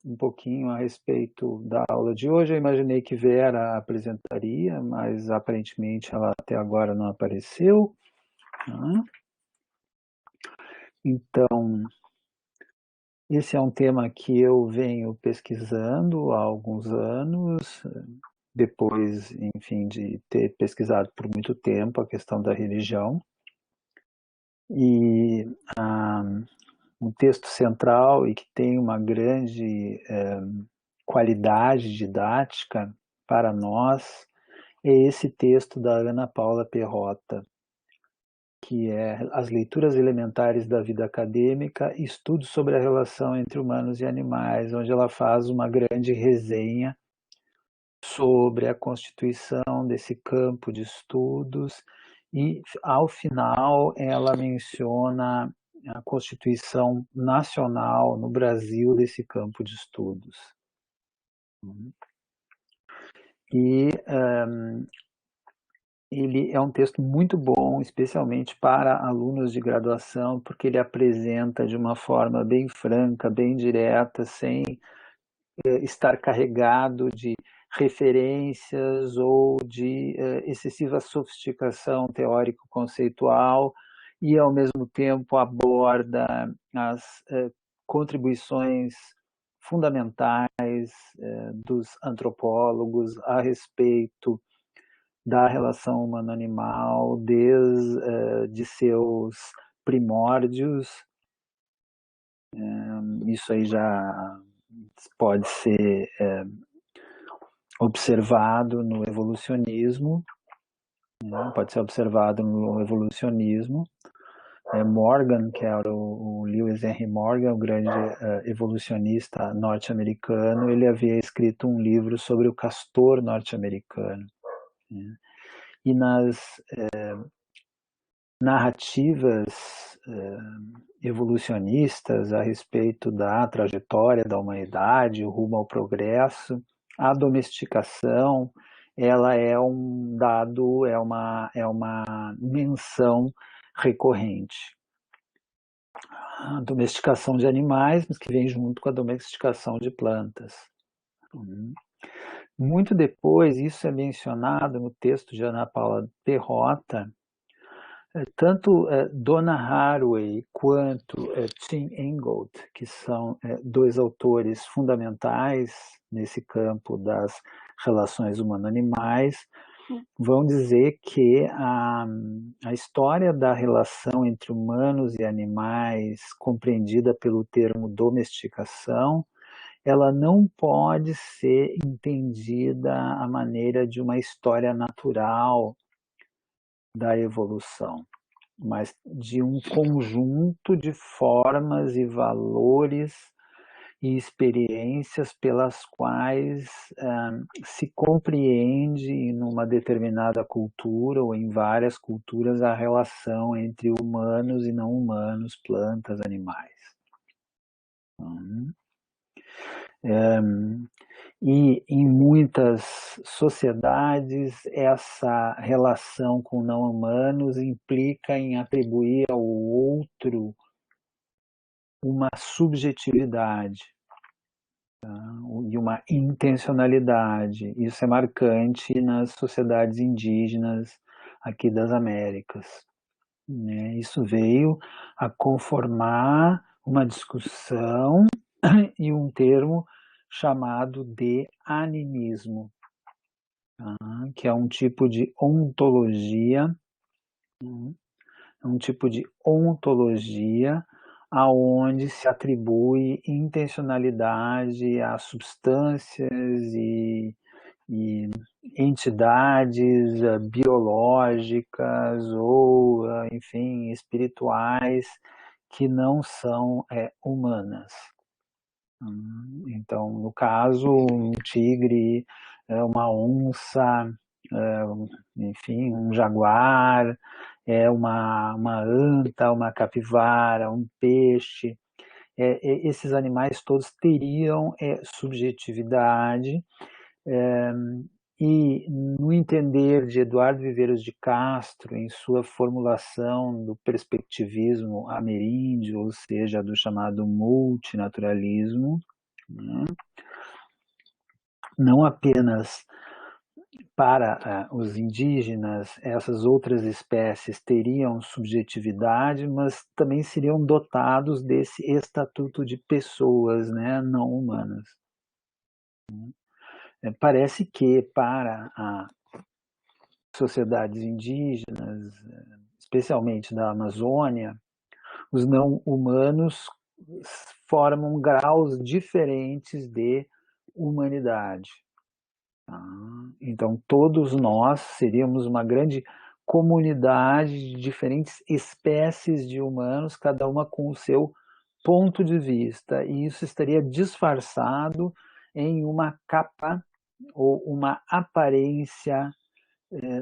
um pouquinho a respeito da aula de hoje. Eu imaginei que Vera apresentaria, mas aparentemente ela até agora não apareceu. Então, esse é um tema que eu venho pesquisando há alguns anos, depois, enfim, de ter pesquisado por muito tempo a questão da religião. E um texto central e que tem uma grande qualidade didática para nós é esse texto da Ana Paula Perrotta, que é As Leituras Elementares da Vida Acadêmica, Estudos sobre a Relação entre Humanos e Animais, onde ela faz uma grande resenha sobre a constituição desse campo de estudos e, ao final, ela menciona a constituição nacional no Brasil desse campo de estudos. E ele é um texto muito bom, especialmente para alunos de graduação, porque ele apresenta de uma forma bem franca, bem direta, sem estar carregado de referências ou de excessiva sofisticação teórico-conceitual, e ao mesmo tempo aborda as contribuições fundamentais dos antropólogos a respeito da relação humano-animal desde seus primórdios. Isso aí já pode ser observado no evolucionismo, pode ser observado no evolucionismo. Morgan, que era o Lewis Henry Morgan, o grande evolucionista norte-americano, ele havia escrito um livro sobre o castor norte-americano. E nas narrativas evolucionistas a respeito da trajetória da humanidade, o rumo ao progresso, a domesticação, ela é um dado, é uma menção recorrente. A domesticação de animais, mas que vem junto com a domesticação de plantas. Muito depois, isso é mencionado no texto de Ana Paula Perrotta, tanto Donna Haraway quanto Tim Ingold, que são dois autores fundamentais nesse campo das relações humano-animais, vão dizer que a história da relação entre humanos e animais, compreendida pelo termo domesticação, ela não pode ser entendida à maneira de uma história natural da evolução, mas de um conjunto de formas e valores e experiências pelas quais se compreende numa determinada cultura ou em várias culturas a relação entre humanos e não humanos, plantas, animais. E em muitas sociedades essa relação com não humanos implica em atribuir ao outro uma subjetividade, e uma intencionalidade. Isso é marcante nas sociedades indígenas aqui das Américas. Isso veio a conformar uma discussão e um termo chamado de animismo, que é um tipo de ontologia, aonde se atribui intencionalidade a substâncias e entidades biológicas ou, enfim, espirituais que não são humanas. Então, no caso, um tigre, uma onça, enfim, um jaguar, uma anta, uma capivara, um peixe. Esses animais todos teriam subjetividade, e no entender de Eduardo Viveiros de Castro, em sua formulação do perspectivismo ameríndio, ou seja, do chamado multinaturalismo, né? Não apenas para os indígenas, essas outras espécies teriam subjetividade, mas também seriam dotados desse estatuto de pessoas, né, não humanas. Parece que para as sociedades indígenas, especialmente da Amazônia, os não humanos formam graus diferentes de humanidade. Então, todos nós seríamos uma grande comunidade de diferentes espécies de humanos, cada uma com o seu ponto de vista, e isso estaria disfarçado em uma capa ou uma aparência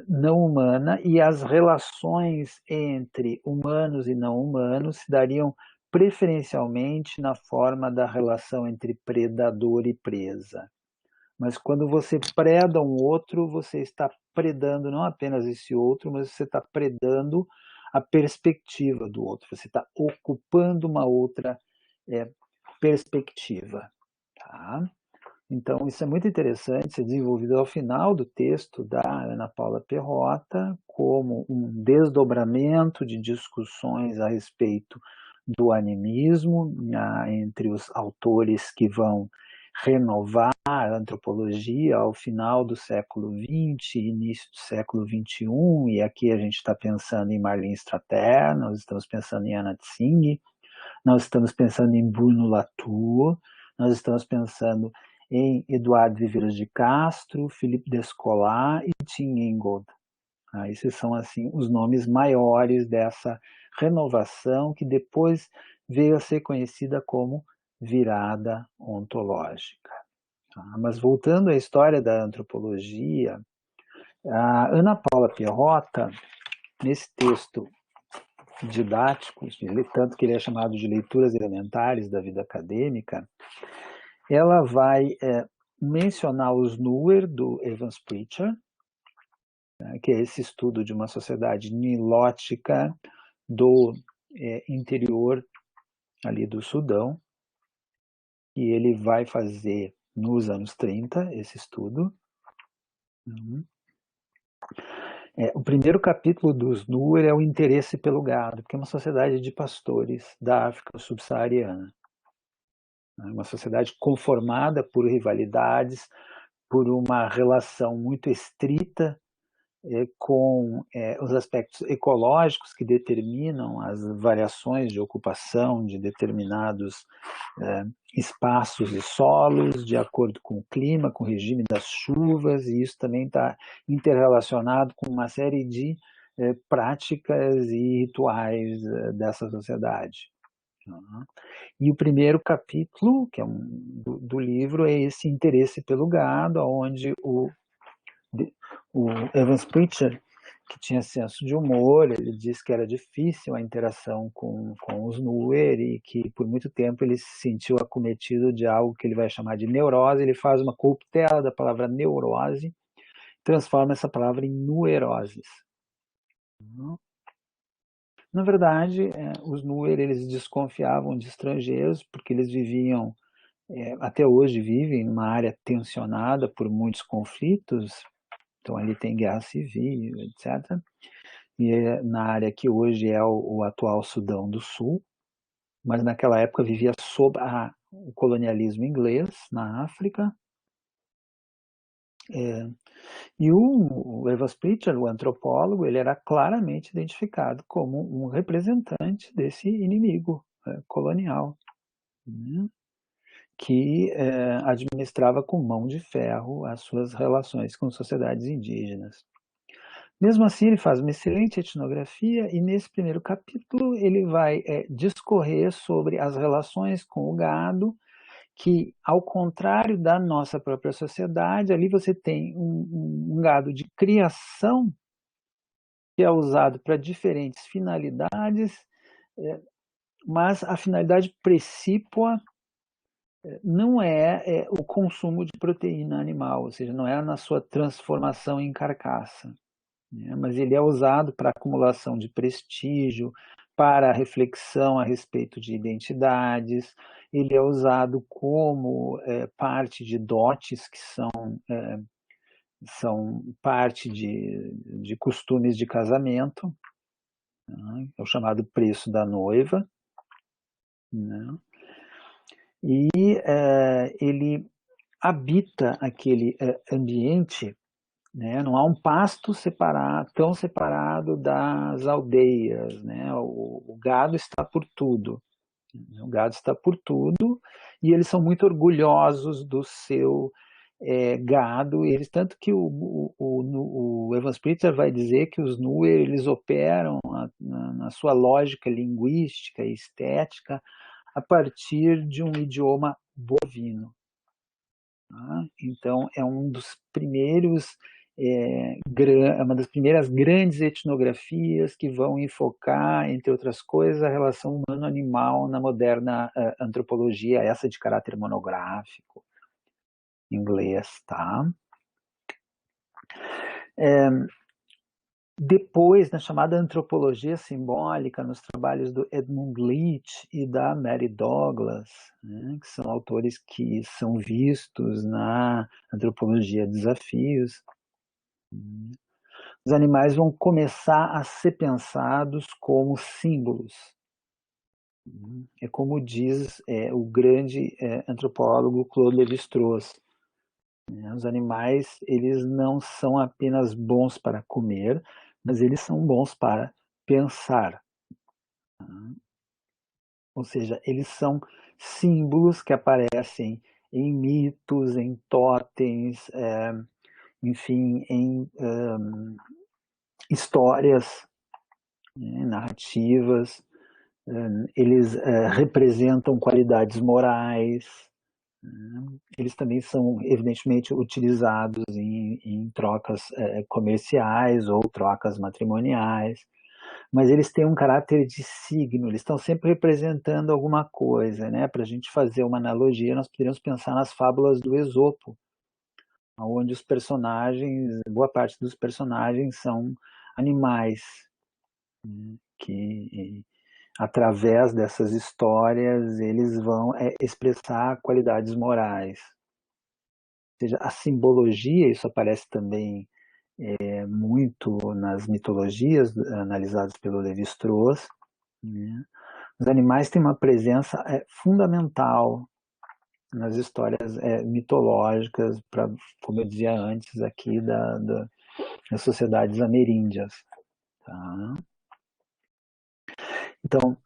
não humana, e as relações entre humanos e não humanos se dariam preferencialmente na forma da relação entre predador e presa. Mas quando você preda um outro, você está predando não apenas esse outro, mas você está predando a perspectiva do outro, você está ocupando uma outra perspectiva. Tá? Então, isso é muito interessante, ser desenvolvido ao final do texto da Ana Paula Perrotta, como um desdobramento de discussões a respeito do animismo, entre os autores que vão renovar a antropologia ao final do século XX, início do século XXI, e aqui a gente está pensando em Marlene Strater, nós estamos pensando em Anna Tsing, nós estamos pensando em Bruno Latour, nós estamos pensando em Eduardo Viveiros de Castro, Philippe Descolat e Tim Ingold. Esses são assim os nomes maiores dessa renovação que depois veio a ser conhecida como virada ontológica. Mas voltando à história da antropologia, a Ana Paula Perrotta, nesse texto didático, tanto que ele é chamado de Leituras Elementares da Vida Acadêmica, ela vai mencionar os Nuer, do Evans Pritchard, que é esse estudo de uma sociedade nilótica do interior ali do Sudão, e ele vai fazer nos anos 30 esse estudo. O primeiro capítulo dos Nuer é o interesse pelo gado, porque é uma sociedade de pastores da África subsaariana. Uma sociedade conformada por rivalidades, por uma relação muito estrita com os aspectos ecológicos que determinam as variações de ocupação de determinados espaços e solos, de acordo com o clima, com o regime das chuvas, e isso também está interrelacionado com uma série de práticas e rituais dessa sociedade. E o primeiro capítulo, que é do livro, é esse interesse pelo gado, onde o Evans Pritchard, que tinha senso de humor, ele disse que era difícil a interação com os Nuer e que por muito tempo ele se sentiu acometido de algo que ele vai chamar de neurose. Ele faz uma corruptela da palavra neurose, transforma essa palavra em nueroses. Na verdade, os Nuer, eles desconfiavam de estrangeiros porque eles viviam, até hoje vivem, numa área tensionada por muitos conflitos. Então ali tem guerra civil, etc. E na área que hoje é o atual Sudão do Sul, mas naquela época vivia sob o colonialismo inglês na África. E o Evans Pritchard, o antropólogo, ele era claramente identificado como um representante desse inimigo colonial, né, que administrava com mão de ferro as suas relações com sociedades indígenas. Mesmo assim, ele faz uma excelente etnografia e nesse primeiro capítulo ele vai discorrer sobre as relações com o gado, que, ao contrário da nossa própria sociedade, ali você tem um gado de criação que é usado para diferentes finalidades, mas a finalidade precípua não é o consumo de proteína animal, ou seja, não é na sua transformação em carcaça, né? Mas ele é usado para acumulação de prestígio, para reflexão a respeito de identidades, ele é usado como parte de dotes que são parte de costumes de casamento, né? É o chamado preço da noiva, né? E ele habita aquele ambiente, né? Não há um pasto tão separado das aldeias, né? O gado está por tudo. O gado está por tudo e eles são muito orgulhosos do seu gado. Eles, tanto que o Evan Spritzer vai dizer que os Nuer eles operam na sua lógica linguística e estética a partir de um idioma bovino. Tá? Então, é um dos primeiros, uma das primeiras grandes etnografias que vão enfocar, entre outras coisas, a relação humano-animal na moderna antropologia, essa de caráter monográfico, inglês, tá? Depois, na chamada antropologia simbólica, nos trabalhos do Edmund Leach e da Mary Douglas, né, que são autores que são vistos na antropologia desafios, os animais vão começar a ser pensados como símbolos. É como diz o grande antropólogo Claude Lévi-Strauss. Os animais, eles não são apenas bons para comer, mas eles são bons para pensar. Ou seja, eles são símbolos que aparecem em mitos, em totens, enfim, em histórias, né, narrativas. Eles representam qualidades morais. Eles também são, evidentemente, utilizados em trocas comerciais ou trocas matrimoniais, mas eles têm um caráter de signo, eles estão sempre representando alguma coisa, né? Para a gente fazer uma analogia, nós poderíamos pensar nas fábulas do Esopo, onde os personagens, boa parte dos personagens são animais, né? Que através dessas histórias eles vão expressar qualidades morais. Ou seja, a simbologia, isso aparece também muito nas mitologias analisadas pelo Lévi-Strauss, né? Os animais têm uma presença fundamental nas histórias mitológicas, como eu dizia antes aqui, das sociedades ameríndias. Tá? Então,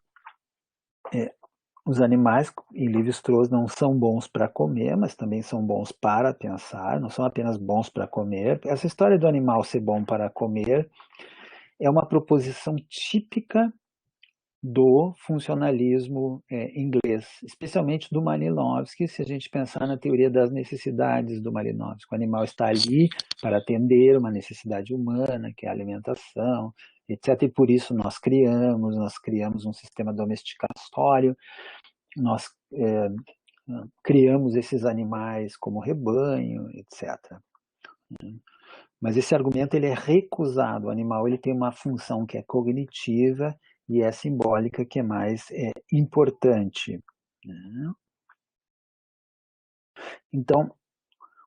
os animais em Lévi-Strauss não são bons para comer, mas também são bons para pensar, não são apenas bons para comer. Essa história do animal ser bom para comer é uma proposição típica do funcionalismo inglês, especialmente do Malinowski, se a gente pensar na teoria das necessidades do Malinowski. O animal está ali para atender uma necessidade humana, que é a alimentação, etc. E por isso nós criamos um sistema domesticatório, nós criamos esses animais como rebanho, etc. Mas esse argumento ele é recusado. O animal ele tem uma função que é cognitiva e é simbólica, que é mais importante. Né? Então,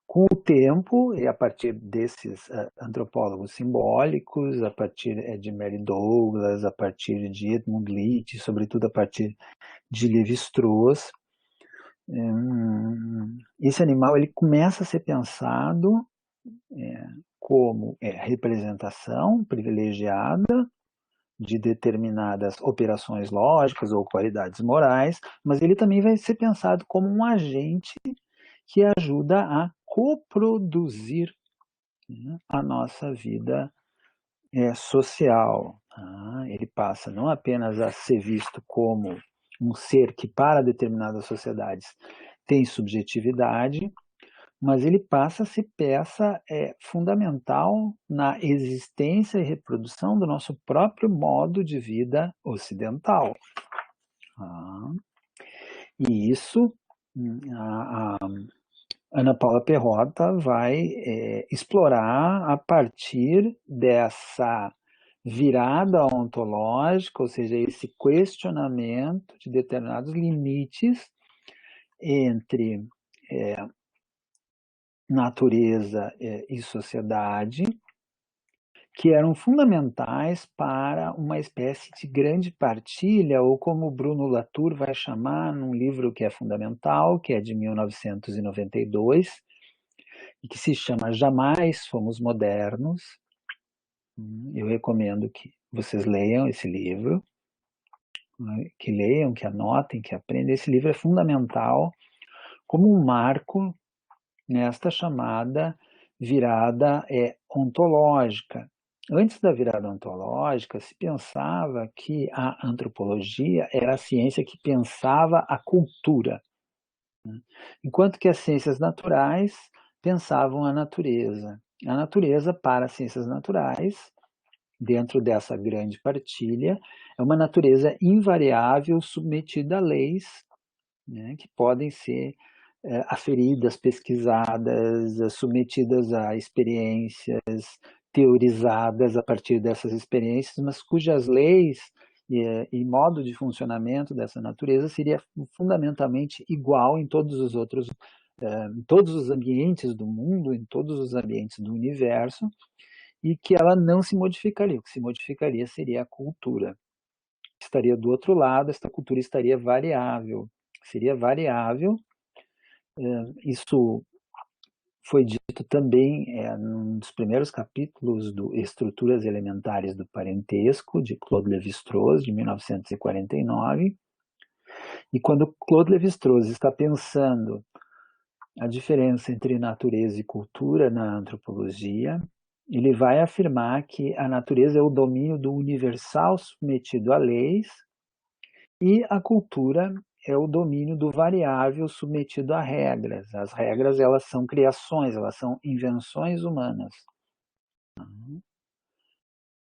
com o tempo, e a partir desses antropólogos simbólicos, a partir de Mary Douglas, a partir de Edmund Leach, sobretudo a partir de Lévi-Strauss, esse animal ele começa a ser pensado como representação privilegiada de determinadas operações lógicas ou qualidades morais, mas ele também vai ser pensado como um agente que ajuda a coproduzir, né, a nossa vida social. Tá? Ele passa não apenas a ser visto como um ser que, para determinadas sociedades, tem subjetividade, mas ele passa a ser peça fundamental na existência e reprodução do nosso próprio modo de vida ocidental. E isso a Ana Paula Perrotta vai explorar a partir dessa virada ontológica, ou seja, esse questionamento de determinados limites entre natureza e sociedade, que eram fundamentais para uma espécie de grande partilha, ou como Bruno Latour vai chamar num livro que é fundamental, que é de 1992, e que se chama Jamais Fomos Modernos. Eu recomendo que vocês leiam esse livro, que leiam, que anotem, que aprendam. Esse livro é fundamental como um marco nesta chamada virada ontológica. Antes da virada ontológica, se pensava que a antropologia era a ciência que pensava a cultura, enquanto que as ciências naturais pensavam a natureza. A natureza, para as ciências naturais, dentro dessa grande partilha, é uma natureza invariável, submetida a leis, né, que podem ser aferidas, pesquisadas, submetidas a experiências, teorizadas a partir dessas experiências, mas cujas leis e modo de funcionamento dessa natureza seria fundamentalmente igual em todos os outros, em todos os ambientes do mundo, em todos os ambientes do universo, e que ela não se modificaria. O que se modificaria seria a cultura. Estaria do outro lado, esta cultura estaria variável. Seria variável. Isso foi dito também num dos primeiros capítulos do Estruturas Elementares do Parentesco, de Claude Lévi-Strauss, de 1949. E quando Claude Lévi-Strauss está pensando a diferença entre natureza e cultura na antropologia, ele vai afirmar que a natureza é o domínio do universal submetido a leis e a cultura é o domínio do variável submetido a regras. As regras, elas são criações, elas são invenções humanas.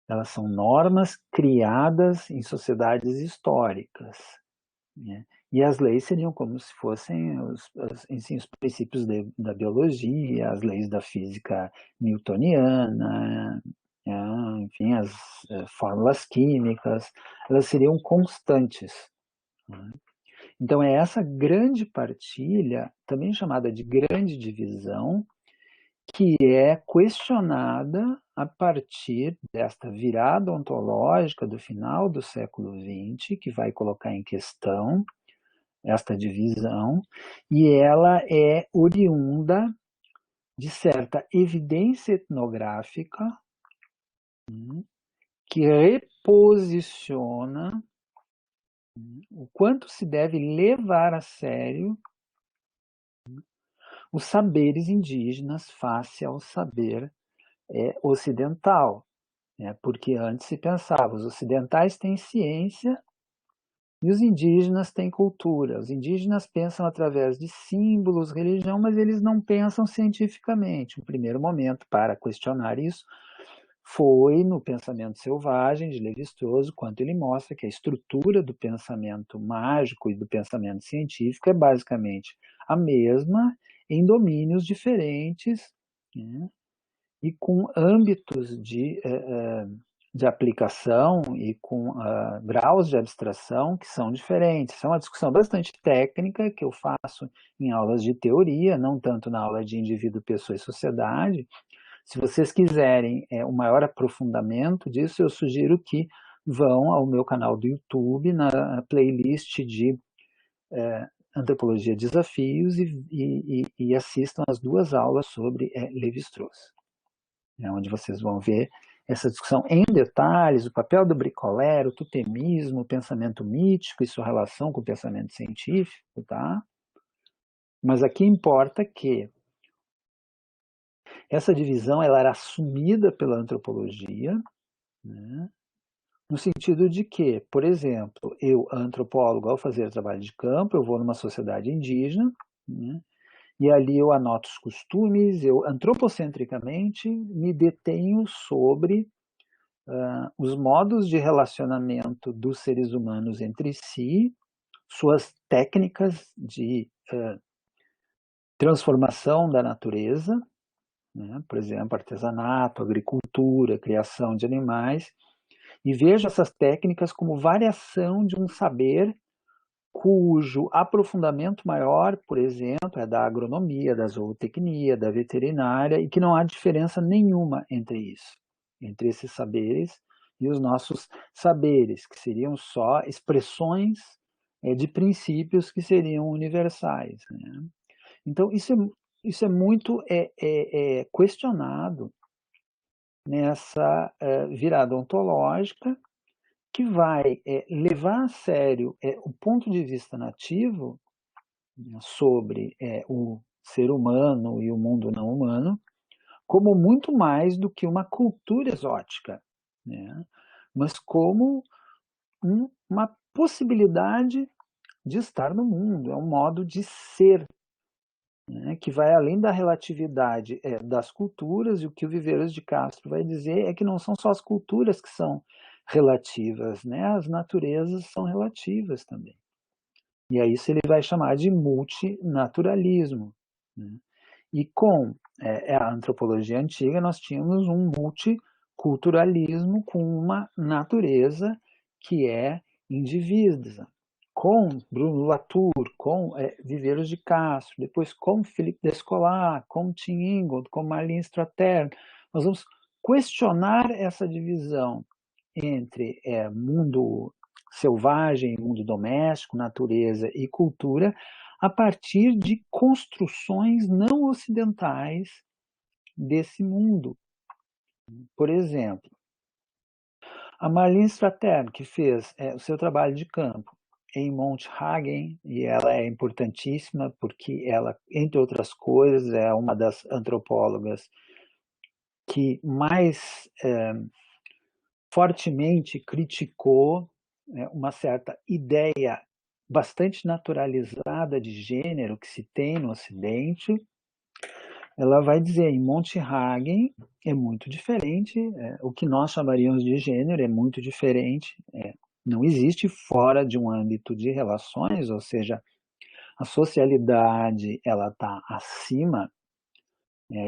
Elas são normas criadas em sociedades históricas, né? E as leis seriam como se fossem os princípios da biologia, as leis da física newtoniana, enfim, as fórmulas químicas, elas seriam constantes. Então, é essa grande partilha, também chamada de grande divisão, que é questionada a partir desta virada ontológica do final do século XX, que vai colocar em questão esta divisão, e ela é oriunda de certa evidência etnográfica que reposiciona o quanto se deve levar a sério os saberes indígenas face ao saber ocidental, né? Porque antes se pensava, os ocidentais têm ciência e os indígenas têm cultura. Os indígenas pensam através de símbolos, religião, mas eles não pensam cientificamente. O primeiro momento para questionar isso foi no Pensamento Selvagem, de Lévi-Strauss, quando ele mostra que a estrutura do pensamento mágico e do pensamento científico é basicamente a mesma em domínios diferentes, né? E com âmbitos de aplicação e com graus de abstração que são diferentes. Isso é uma discussão bastante técnica que eu faço em aulas de teoria, não tanto na aula de indivíduo, pessoa e sociedade. Se vocês quiserem um maior aprofundamento disso, eu sugiro que vão ao meu canal do YouTube, na playlist de Antropologia Desafios, e assistam as 2 aulas sobre Lévi-Strauss, onde vocês vão ver essa discussão em detalhes, o papel do bricolé, o totemismo, o pensamento mítico e sua relação com o pensamento científico, tá? Mas aqui importa que essa divisão ela era assumida pela antropologia, né? No sentido de que, por exemplo, eu, antropólogo, ao fazer trabalho de campo, eu vou numa sociedade indígena, né? E ali eu anoto os costumes, eu antropocentricamente me detenho sobre os modos de relacionamento dos seres humanos entre si, suas técnicas de transformação da natureza, né? Por exemplo, artesanato, agricultura, criação de animais, e vejo essas técnicas como variação de um saber cujo aprofundamento maior, por exemplo, é da agronomia, da zootecnia, da veterinária, e que não há diferença nenhuma entre isso, entre esses saberes e os nossos saberes, que seriam só expressões de princípios que seriam universais, né? Então, isso é muito questionado nessa virada ontológica, que vai levar a sério o ponto de vista nativo, né, sobre o ser humano e o mundo não humano, como muito mais do que uma cultura exótica, né? Mas como uma possibilidade de estar no mundo, é um modo de ser, né, que vai além da relatividade das culturas. E o que o Viveiros de Castro vai dizer é que não são só as culturas que são relativas, né, as naturezas são relativas também. E a isso ele vai chamar de multinaturalismo, né? E com a antropologia antiga nós tínhamos um multiculturalismo com uma natureza que é indivisa. Com Bruno Latour, com Viveiros de Castro, depois com Philippe Descolat, com Tim Ingold, com Marlene Stratern, nós vamos questionar essa divisão entre mundo selvagem, mundo doméstico, natureza e cultura, a partir de construções não ocidentais desse mundo. Por exemplo, a Marlene Stratern, que fez o seu trabalho de campo em Monte Hagen, e ela é importantíssima porque ela, entre outras coisas, é uma das antropólogas que mais fortemente criticou uma certa ideia bastante naturalizada de gênero que se tem no Ocidente. Ela vai dizer, em Monte Hagen é muito diferente, o que nós chamaríamos de gênero é muito diferente, não existe fora de um âmbito de relações, ou seja, a socialidade ela está acima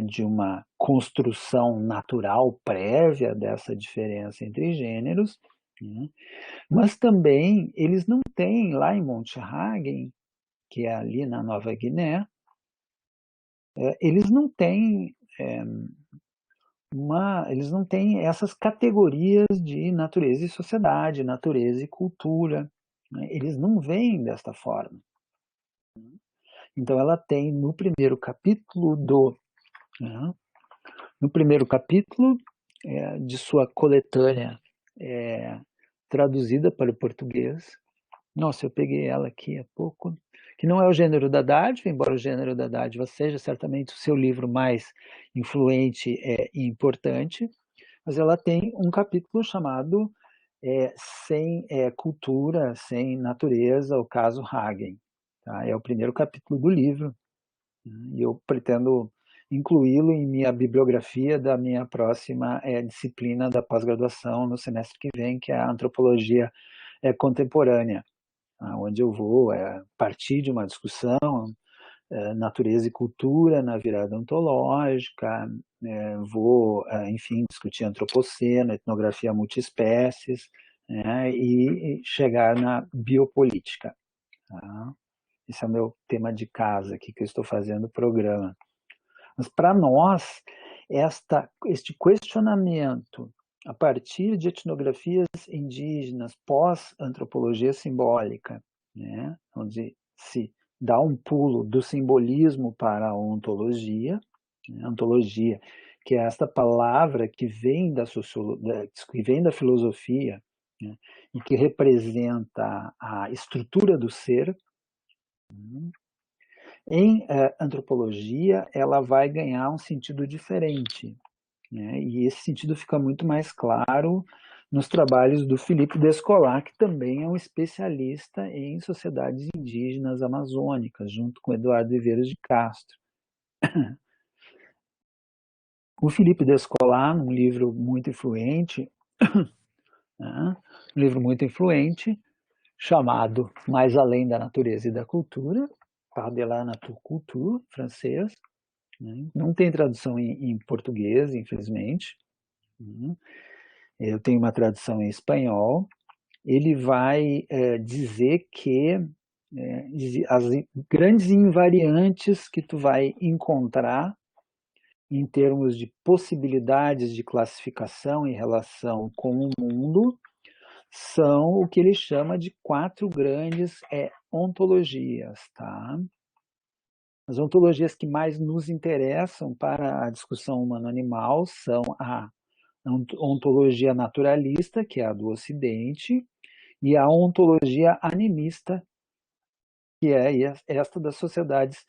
de uma construção natural prévia dessa diferença entre gêneros, né? Mas também eles não têm, lá em Monte Hagen, que é ali na Nova Guiné, eles não têm eles não têm essas categorias de natureza e sociedade, natureza e cultura, né? Eles não veem desta forma. Então ela tem no primeiro capítulo no primeiro capítulo de sua coletânea traduzida para o português. Nossa, eu peguei ela aqui há pouco, que não é o Gênero da Dádiva, embora o Gênero da Dádiva seja certamente o seu livro mais influente e importante, mas ela tem um capítulo chamado Sem Cultura, Sem Natureza, o caso Hagen. Tá? É o primeiro capítulo do livro, e eu pretendo incluí-lo em minha bibliografia da minha próxima disciplina da pós-graduação no semestre que vem, que é a Antropologia Contemporânea, onde eu vou partir de uma discussão natureza e cultura na virada ontológica, vou, enfim, discutir antropoceno, etnografia multiespécies, né, e chegar na biopolítica. Tá? Esse é o meu tema de casa aqui que eu estou fazendo o programa. Mas para nós, este questionamento a partir de etnografias indígenas pós-antropologia simbólica, né, onde se dá um pulo do simbolismo para a ontologia, né, ontologia, que é esta palavra que vem da sociologia, que vem da filosofia, né, e que representa a estrutura do ser. Em antropologia, ela vai ganhar um sentido diferente, né? E esse sentido fica muito mais claro nos trabalhos do Philippe Descolat, que também é um especialista em sociedades indígenas amazônicas, junto com Eduardo Viveiros de Castro. O Philippe Descolat, num livro muito influente, né? Um livro muito influente, chamado Mais Além da Natureza e da Cultura, Par-delà Nature Culture, francês, né? Não tem tradução em português, infelizmente. Eu tenho uma tradução em espanhol. Ele vai dizer que as grandes invariantes que tu vai encontrar em termos de possibilidades de classificação em relação com o mundo são o que ele chama de 4 grandes ontologias, tá? As ontologias que mais nos interessam para a discussão humano-animal são a ontologia naturalista, que é a do Ocidente, e a ontologia animista, que é esta das sociedades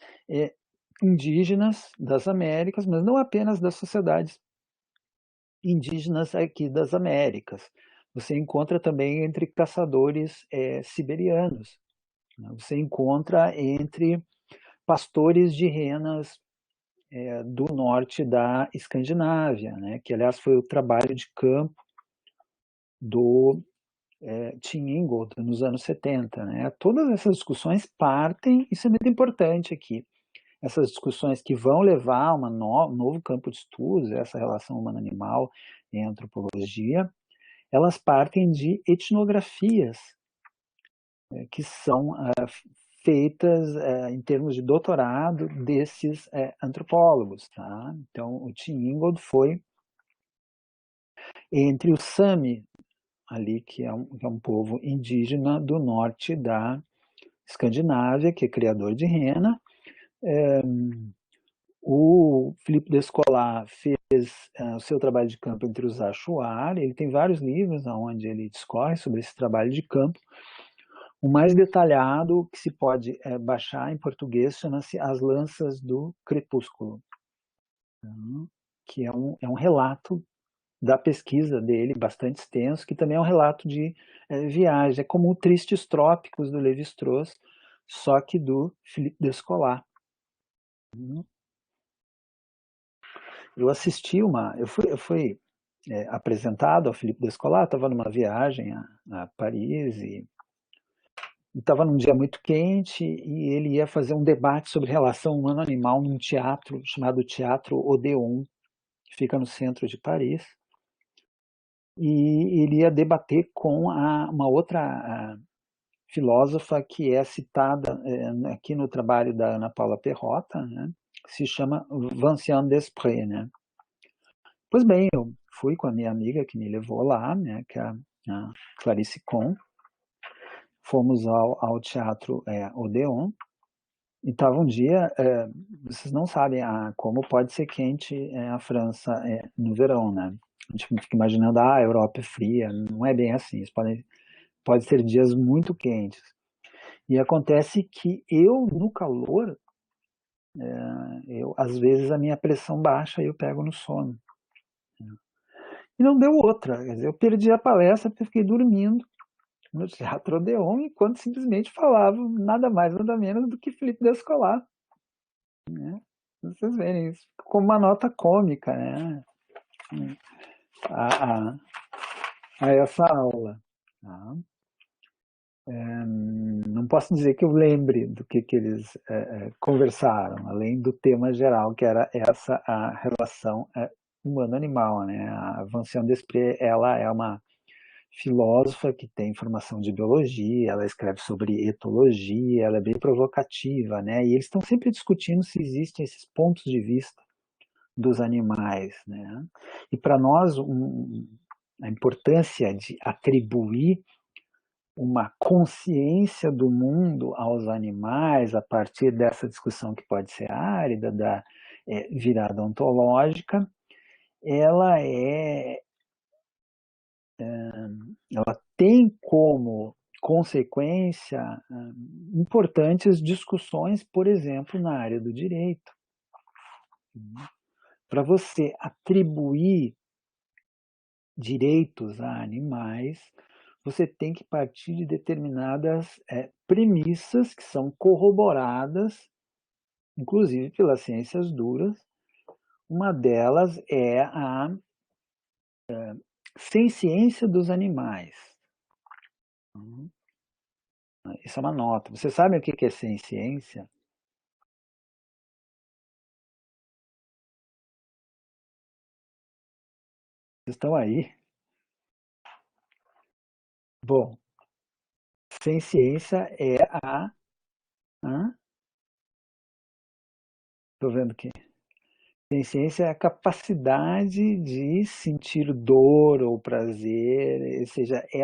indígenas das Américas, mas não apenas das sociedades indígenas aqui das Américas. Você encontra também entre caçadores siberianos. Né? Você encontra entre pastores de renas do norte da Escandinávia, né? Que, aliás, foi o trabalho de campo do Tim Ingold nos anos 70. Né? Todas essas discussões partem, isso é muito importante aqui, essas discussões que vão levar a um novo campo de estudos, essa relação humano-animal em antropologia, elas partem de etnografias que são feitas em termos de doutorado desses antropólogos. Tá? Então, o Tim Ingold foi entre o Sami, ali, que é um povo indígena do norte da Escandinávia, que é criador de rena. O Philippe Descolat fez o seu trabalho de campo entre os Achuar. Ele tem vários livros onde ele discorre sobre esse trabalho de campo. O mais detalhado que se pode baixar em português chama-se As Lanças do Crepúsculo, que é um relato da pesquisa dele, bastante extenso, que também é um relato de viagem. É como o Tristes Trópicos, do Lévi-Strauss, só que do Philippe Descolat. Eu assisti eu fui apresentado ao Philippe Descolat, estava numa viagem a Paris e estava num dia muito quente e ele ia fazer um debate sobre relação humano-animal num teatro chamado Teatro Odéon, que fica no centro de Paris. E ele ia debater com uma outra filósofa que é citada aqui no trabalho da Ana Paula Perrotta, né, que se chama Vinciane Desprez. Né? Pois bem, eu fui com a minha amiga que me levou lá, né, que é a Clarice Kohn. Fomos ao Teatro Odéon. E estava um dia, vocês não sabem como pode ser quente a França no verão, né? A gente fica imaginando, a Europa é fria, não é bem assim, pode ser dias muito quentes. E acontece que eu, no calor, às vezes a minha pressão baixa e eu pego no sono. E não deu outra, quer dizer, eu perdi a palestra porque fiquei dormindo no Teatro Odeon, enquanto simplesmente falava nada mais, nada menos do que Felipe Descolat. Né? Vocês verem isso como uma nota cômica, né? a, a, a essa aula. Tá? Não posso dizer que eu lembre do que eles conversaram, além do tema geral, que era essa a relação humano-animal. Né? A Vinciane Desprez, ela é uma filósofa que tem formação de biologia, ela escreve sobre etologia, ela é bem provocativa, né? E eles estão sempre discutindo se existem esses pontos de vista dos animais, né? E para nós a importância de atribuir uma consciência do mundo aos animais a partir dessa discussão que pode ser árida da virada ontológica, ela ela tem como consequência importantes discussões, por exemplo, na área do direito. Para você atribuir direitos a animais, você tem que partir de determinadas premissas que são corroboradas, inclusive pelas ciências duras. Uma delas é a ciência dos animais. Isso é uma nota. Vocês sabem o que é ciência? Vocês estão aí? Bom, ciência é a Estou vendo que ciência é a capacidade de sentir dor ou prazer, ou seja, é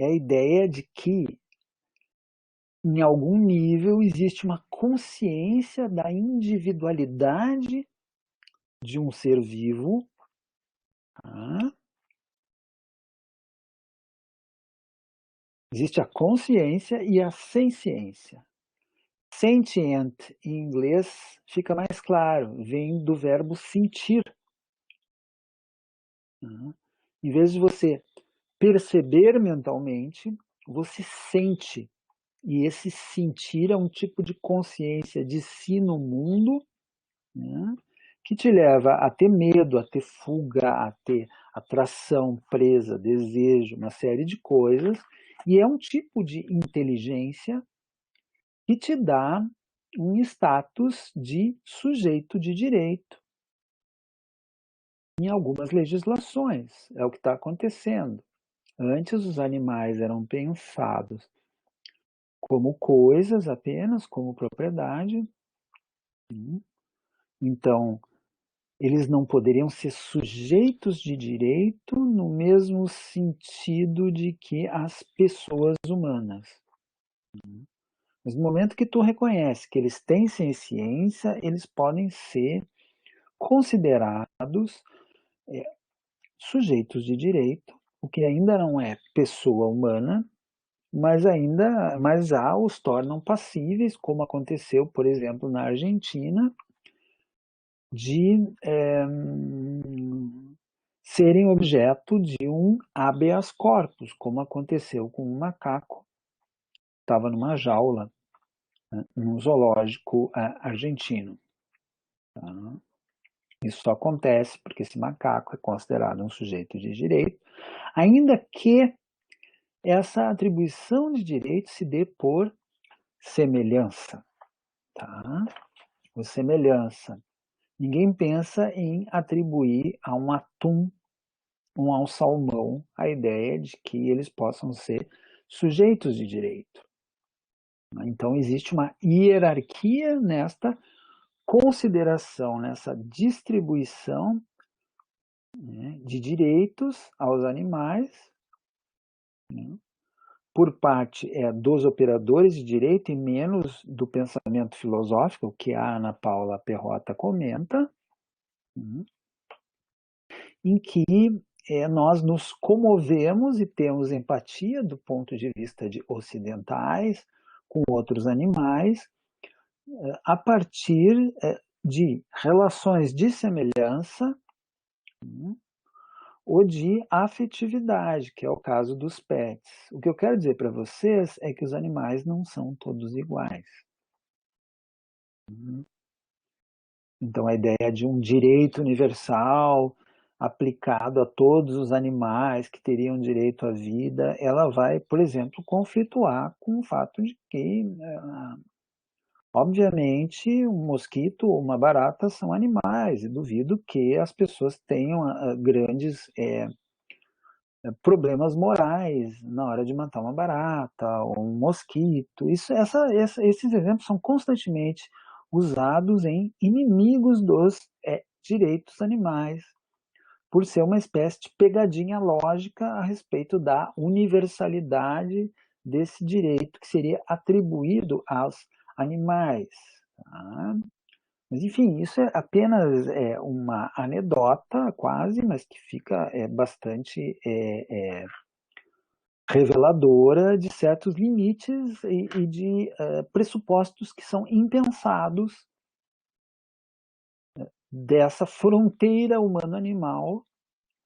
a ideia de que em algum nível existe uma consciência da individualidade de um ser vivo, tá? Existe a consciência e a senciência. Sentient, em inglês, fica mais claro, vem do verbo sentir. Em vez de você perceber mentalmente, você sente. E esse sentir é um tipo de consciência de si no mundo, né, que te leva a ter medo, a ter fuga, a ter atração, presa, desejo, uma série de coisas. E é um tipo de inteligência que te dá um status de sujeito de direito em algumas legislações. É o que está acontecendo. Antes os animais eram pensados como coisas apenas, como propriedade. Então, eles não poderiam ser sujeitos de direito no mesmo sentido de que as pessoas humanas. Mas no momento que tu reconhece que eles têm ciência, eles podem ser considerados sujeitos de direito, o que ainda não é pessoa humana, mas já os tornam passíveis, como aconteceu, por exemplo, na Argentina, de serem objeto de um habeas corpus, como aconteceu com um macaco que estava numa jaula, né, num zoológico argentino. Tá? Isso só acontece porque esse macaco é considerado um sujeito de direito, ainda que essa atribuição de direito se dê por semelhança. Tá? Por semelhança. Ninguém pensa em atribuir a um atum ou a um salmão a ideia de que eles possam ser sujeitos de direito. Então, existe uma hierarquia nesta consideração, nessa distribuição, né, de direitos aos animais, né, por parte dos operadores de direito e menos do pensamento filosófico, que a Ana Paula Perrotta comenta, né, em que nós nos comovemos e temos empatia do ponto de vista de ocidentais com outros animais a partir de relações de semelhança, ou de afetividade, que é o caso dos pets. O que eu quero dizer para vocês é que os animais não são todos iguais. Então, a ideia de um direito universal aplicado a todos os animais que teriam direito à vida, ela vai, por exemplo, conflituar com o fato de que, obviamente, um mosquito ou uma barata são animais, e duvido que as pessoas tenham grandes problemas morais na hora de matar uma barata ou um mosquito. Esses exemplos são constantemente usados em inimigos dos direitos animais, por ser uma espécie de pegadinha lógica a respeito da universalidade desse direito que seria atribuído aos animais. Tá? Mas, enfim, isso é apenas uma anedota, quase, mas que fica bastante reveladora de certos limites e de pressupostos que são impensados dessa fronteira humano-animal,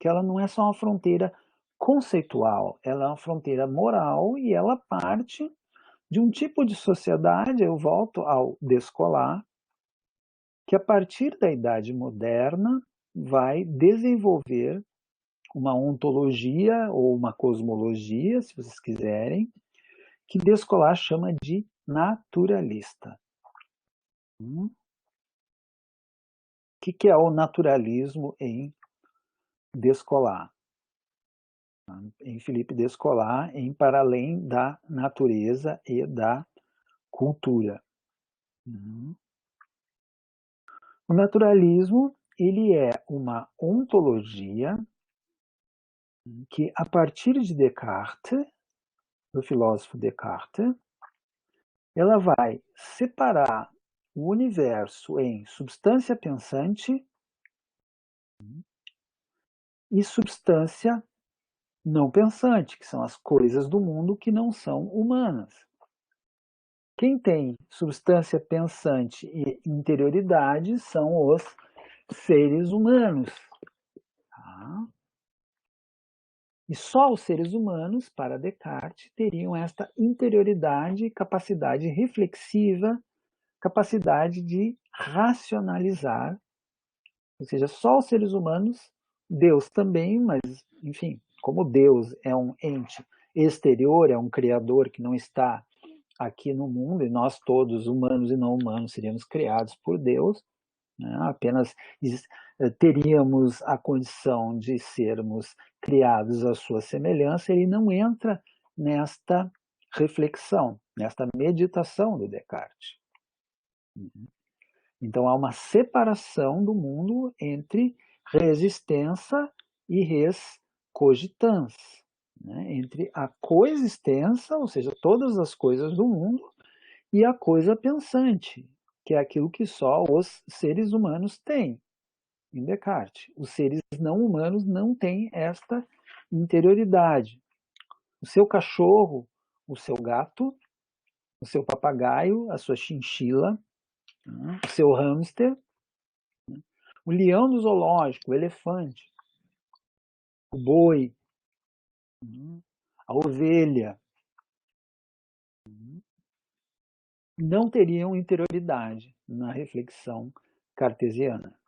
que ela não é só uma fronteira conceitual, ela é uma fronteira moral e ela parte de um tipo de sociedade, eu volto ao descolar, que a partir da Idade Moderna vai desenvolver uma ontologia ou uma cosmologia, se vocês quiserem, que Descolar chama de naturalista. O que é o naturalismo em Descolar? Em Filipe Descolar, em Para Além da Natureza e da cultura. O naturalismo, ele é uma ontologia que, a partir de Descartes, do filósofo Descartes, ela vai separar o universo em substância pensante e substância não pensante, que são as coisas do mundo que não são humanas. Quem tem substância pensante e interioridade são os seres humanos. Tá? E só os seres humanos, para Descartes, teriam esta interioridade, capacidade reflexiva, capacidade de racionalizar, ou seja, só os seres humanos, Deus também, mas, enfim, como Deus é um ente exterior, é um criador que não está aqui no mundo, e nós todos, humanos e não humanos, seríamos criados por Deus, né? Apenas teríamos a condição de sermos criados à sua semelhança, ele não entra nesta reflexão, nesta meditação do Descartes. Então há uma separação do mundo entre resistência e res cogitans, né? Entre a coexistência, ou seja, todas as coisas do mundo, e a coisa pensante, que é aquilo que só os seres humanos têm, em Descartes. Os seres não humanos não têm esta interioridade. O seu cachorro, o seu gato, o seu papagaio, a sua chinchila, o seu hamster, o leão do zoológico, o elefante, o boi, a ovelha, não teriam interioridade na reflexão cartesiana.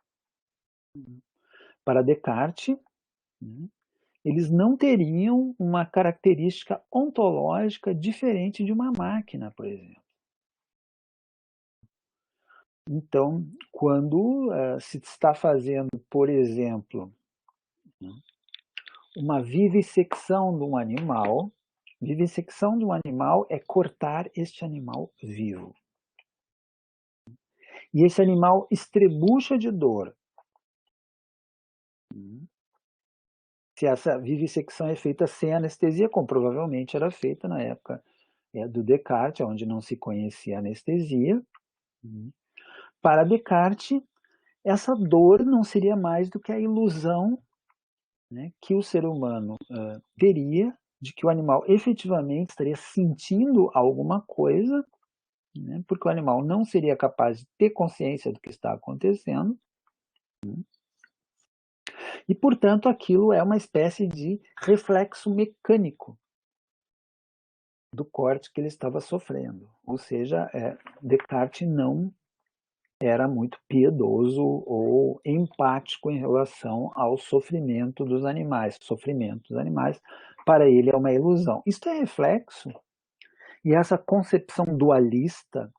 Para Descartes, eles não teriam uma característica ontológica diferente de uma máquina, por exemplo. Então, quando se está fazendo, por exemplo, uma vivissecção de um animal, vivissecção de um animal é cortar este animal vivo. E esse animal estrebucha de dor. Se essa vivissecção é feita sem anestesia, como provavelmente era feita na época do Descartes, onde não se conhecia anestesia, para Descartes, essa dor não seria mais do que a ilusão, né, que o ser humano teria de que o animal efetivamente estaria sentindo alguma coisa, né, porque o animal não seria capaz de ter consciência do que está acontecendo, e, portanto, aquilo é uma espécie de reflexo mecânico do corte que ele estava sofrendo. Ou seja, Descartes não era muito piedoso ou empático em relação ao sofrimento dos animais. O sofrimento dos animais, para ele, é uma ilusão. Isto é reflexo, e essa concepção dualista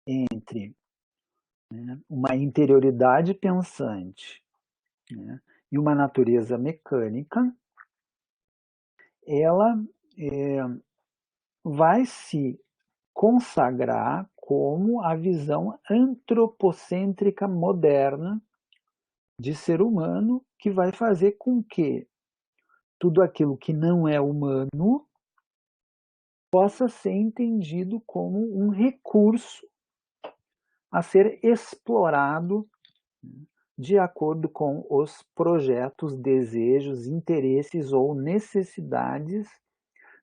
entre, né, uma interioridade pensante, né, e uma natureza mecânica, ela vai se consagrar como a visão antropocêntrica moderna de ser humano, que vai fazer com que tudo aquilo que não é humano possa ser entendido como um recurso a ser explorado de acordo com os projetos, desejos, interesses ou necessidades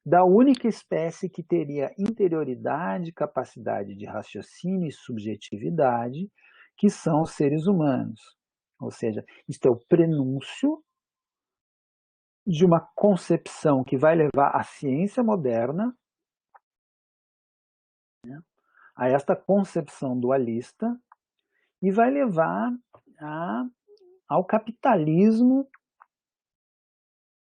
da única espécie que teria interioridade, capacidade de raciocínio e subjetividade, que são os seres humanos. Ou seja, isto é o prenúncio de uma concepção que vai levar a ciência moderna, né, a esta concepção dualista, e vai levar ao capitalismo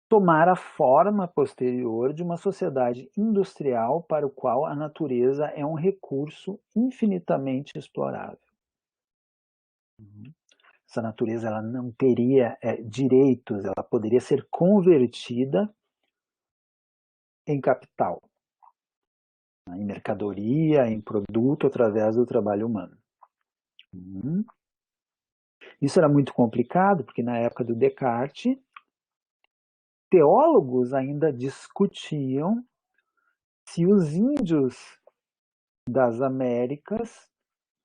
tomar a forma posterior de uma sociedade industrial para o qual a natureza é um recurso infinitamente explorável. Essa natureza ela não teria direitos, ela poderia ser convertida em capital. em mercadoria, em produto, através do trabalho humano. Isso era muito complicado, porque na época do Descartes, teólogos ainda discutiam se os índios das Américas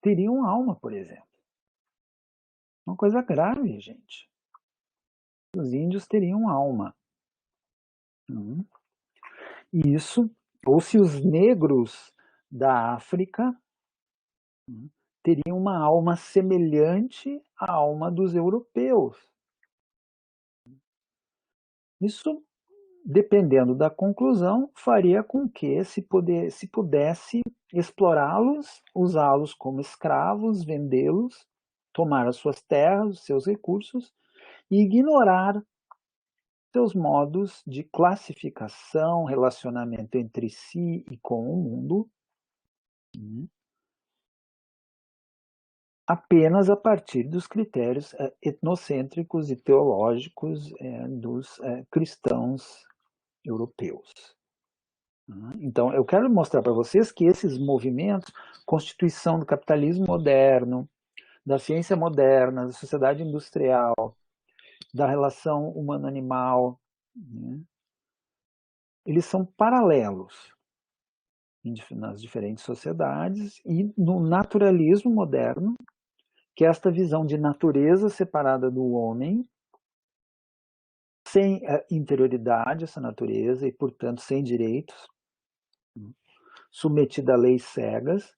teriam alma, por exemplo. Uma coisa grave, gente. Os índios teriam alma. Isso, ou se os negros da África teriam uma alma semelhante à alma dos europeus. Isso, dependendo da conclusão, faria com que se pudesse explorá-los, usá-los como escravos, vendê-los, tomar as suas terras, os seus recursos e ignorar seus modos de classificação, relacionamento entre si e com o mundo, apenas a partir dos critérios etnocêntricos e teológicos dos cristãos europeus. Então, eu quero mostrar para vocês que esses movimentos, constituição do capitalismo moderno, da ciência moderna, da sociedade industrial, da relação humano-animal, eles são paralelos nas diferentes sociedades e no naturalismo moderno, que é esta visão de natureza separada do homem, sem interioridade essa natureza e, portanto, sem direitos, submetida a leis cegas,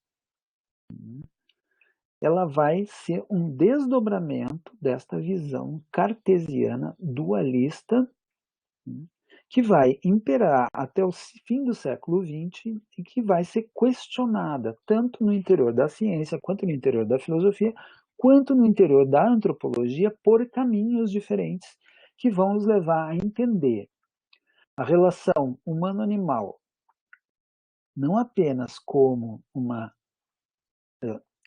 ela vai ser um desdobramento desta visão cartesiana dualista que vai imperar até o fim do século XX e que vai ser questionada tanto no interior da ciência, quanto no interior da filosofia, quanto no interior da antropologia, por caminhos diferentes que vão nos levar a entender a relação humano-animal não apenas como uma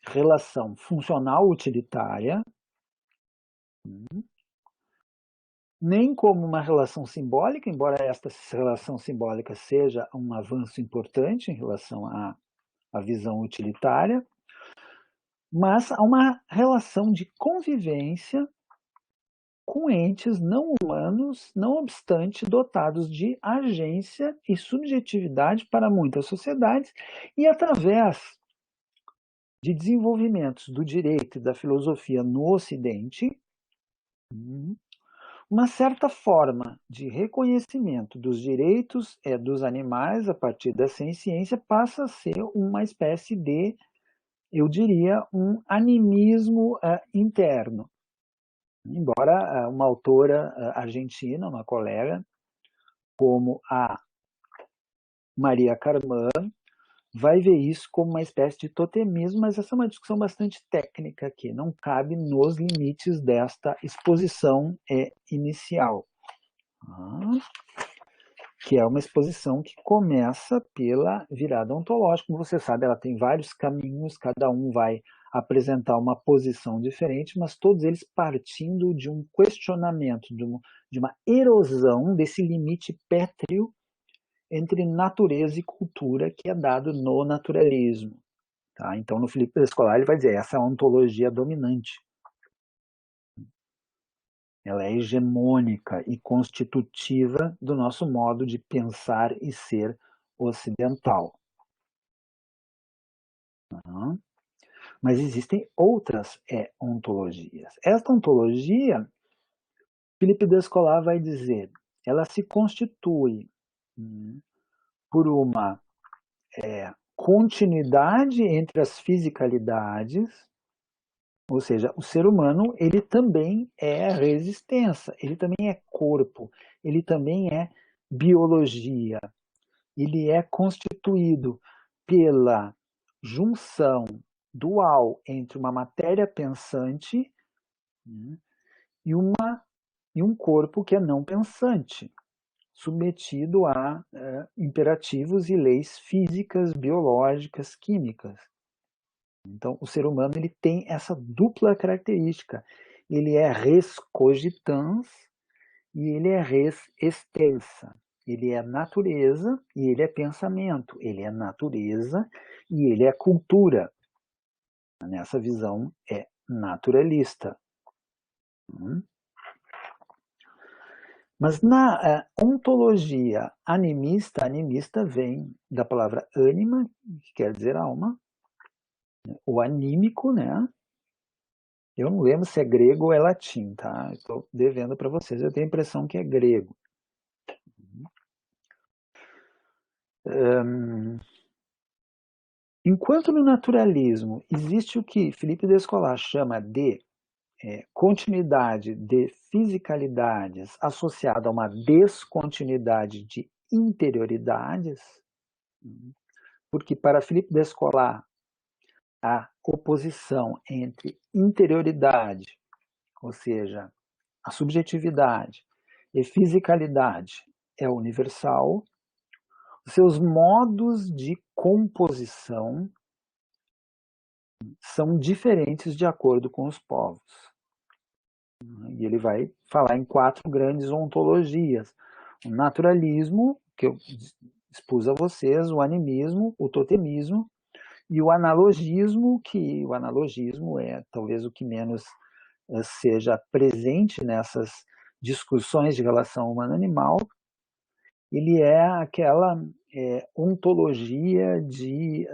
relação funcional utilitária, nem como uma relação simbólica, embora esta relação simbólica seja um avanço importante em relação à visão utilitária, mas a uma relação de convivência com entes não humanos, não obstante dotados de agência e subjetividade para muitas sociedades, e através de desenvolvimentos do direito e da filosofia no Ocidente, uma certa forma de reconhecimento dos direitos dos animais a partir da ciência passa a ser uma espécie de, eu diria, um animismo interno. Embora uma autora argentina, uma colega, como a Maria Carmán, vai ver isso como uma espécie de totemismo, mas essa é uma discussão bastante técnica aqui, não cabe nos limites desta exposição inicial. Que é uma exposição que começa pela virada ontológica. Como você sabe, ela tem vários caminhos, cada um vai apresentar uma posição diferente, mas todos eles partindo de um questionamento, de uma erosão desse limite pétreo entre natureza e cultura que é dado no naturalismo. Tá? Então, no Filipe Descolar, ele vai dizer, essa é a ontologia dominante. Ela é hegemônica e constitutiva do nosso modo de pensar e ser ocidental. Mas existem outras ontologias. Esta ontologia, Filipe Descolar vai dizer, ela se constitui por uma continuidade entre as fisicalidades, ou seja, o ser humano ele também é resistência, ele também é corpo, ele também é biologia, ele é constituído pela junção dual entre uma matéria pensante e um corpo que é não pensante, submetido a imperativos e leis físicas, biológicas, químicas. Então, o ser humano ele tem essa dupla característica. Ele é res cogitans e ele é res extensa. ele é natureza e ele é pensamento, ele é natureza e ele é cultura. Nessa visão é naturalista. Mas na ontologia animista, animista vem da palavra ânima, que quer dizer alma, o anímico, né? Eu não lembro se é grego ou é latim, tá? Estou devendo para vocês, eu tenho a impressão que é grego. Enquanto no naturalismo existe o que Felipe Descolar chama de continuidade de fisicalidades associada a uma descontinuidade de interioridades, porque para Felipe Descolar a oposição entre interioridade, ou seja, a subjetividade, e fisicalidade é universal, seus modos de composição são diferentes de acordo com os povos. E ele vai falar em 4 grandes ontologias. O naturalismo, que eu expus a vocês, o animismo, o totemismo e o analogismo, que o analogismo é talvez o que menos seja presente nessas discussões de relação humano-animal. Ele é aquela ontologia de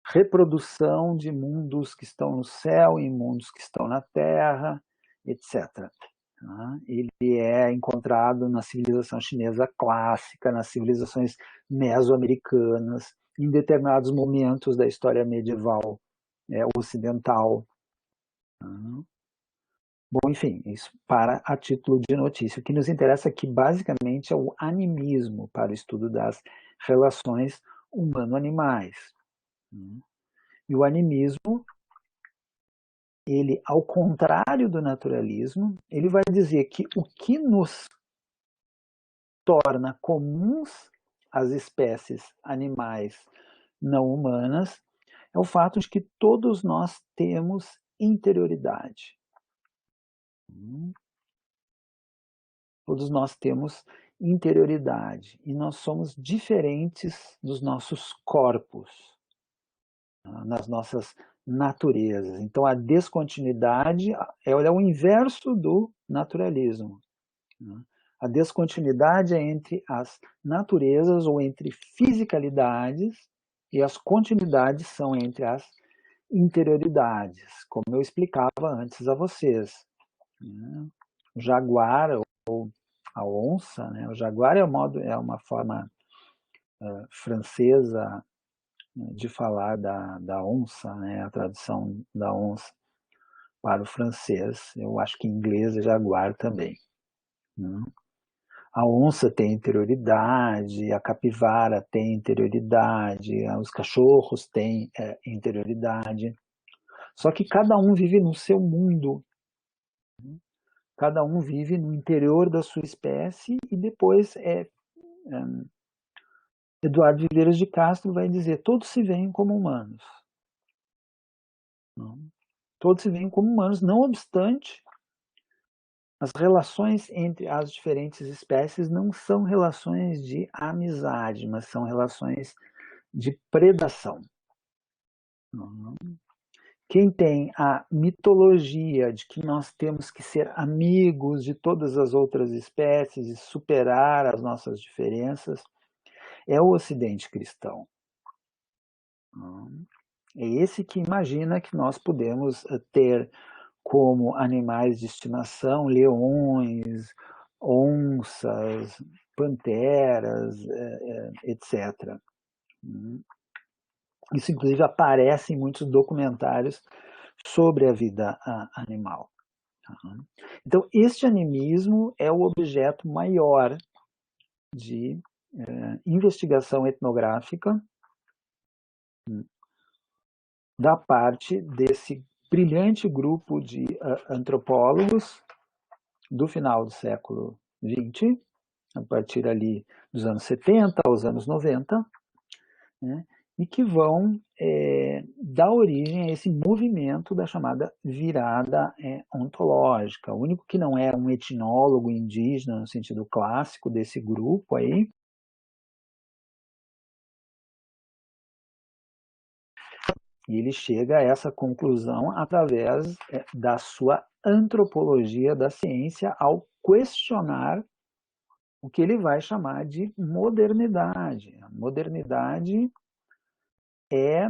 reprodução de mundos que estão no céu e mundos que estão na terra, etc. Ele é encontrado na civilização chinesa clássica, nas civilizações mesoamericanas, em determinados momentos da história medieval ocidental. Bom, enfim, isso para a título de notícia. O que nos interessa aqui, basicamente, é o animismo para o estudo das relações humano-animais. E o animismo, ele, ao contrário do naturalismo, ele vai dizer que o que nos torna comuns às espécies animais não humanas é o fato de que todos nós temos interioridade. Todos nós temos interioridade e nós somos diferentes dos nossos corpos, nas nossas naturezas. Então a descontinuidade é o inverso do naturalismo. A descontinuidade é entre as naturezas ou entre fisicalidades e as continuidades são entre as interioridades, como eu explicava antes a vocês. O jaguar ou a onça, né? O jaguar é uma forma francesa de falar da onça, né? A tradução da onça para o francês. Eu acho que em inglês é jaguar também. A onça tem interioridade, a capivara tem interioridade, os cachorros têm interioridade. Só que cada um vive no seu mundo. Cada um vive no interior da sua espécie e depois Eduardo Viveiros de Castro vai dizer: todos se veem como humanos. Todos se veem como humanos, não obstante, as relações entre as diferentes espécies não são relações de amizade, mas são relações de predação. Quem tem a mitologia de que nós temos que ser amigos de todas as outras espécies e superar as nossas diferenças é o Ocidente cristão. É esse que imagina que nós podemos ter como animais de estimação leões, onças, panteras, etc. Isso, inclusive, aparece em muitos documentários sobre a vida animal. Então, este animismo é o objeto maior de investigação etnográfica da parte desse brilhante grupo de antropólogos do final do século XX, a partir ali dos anos 70 aos anos 90, né, e que vão dar origem a esse movimento da chamada virada ontológica. O único que não é um etnólogo indígena, no sentido clássico desse grupo aí, e ele chega a essa conclusão através da sua antropologia da ciência ao questionar o que ele vai chamar de modernidade. A modernidade é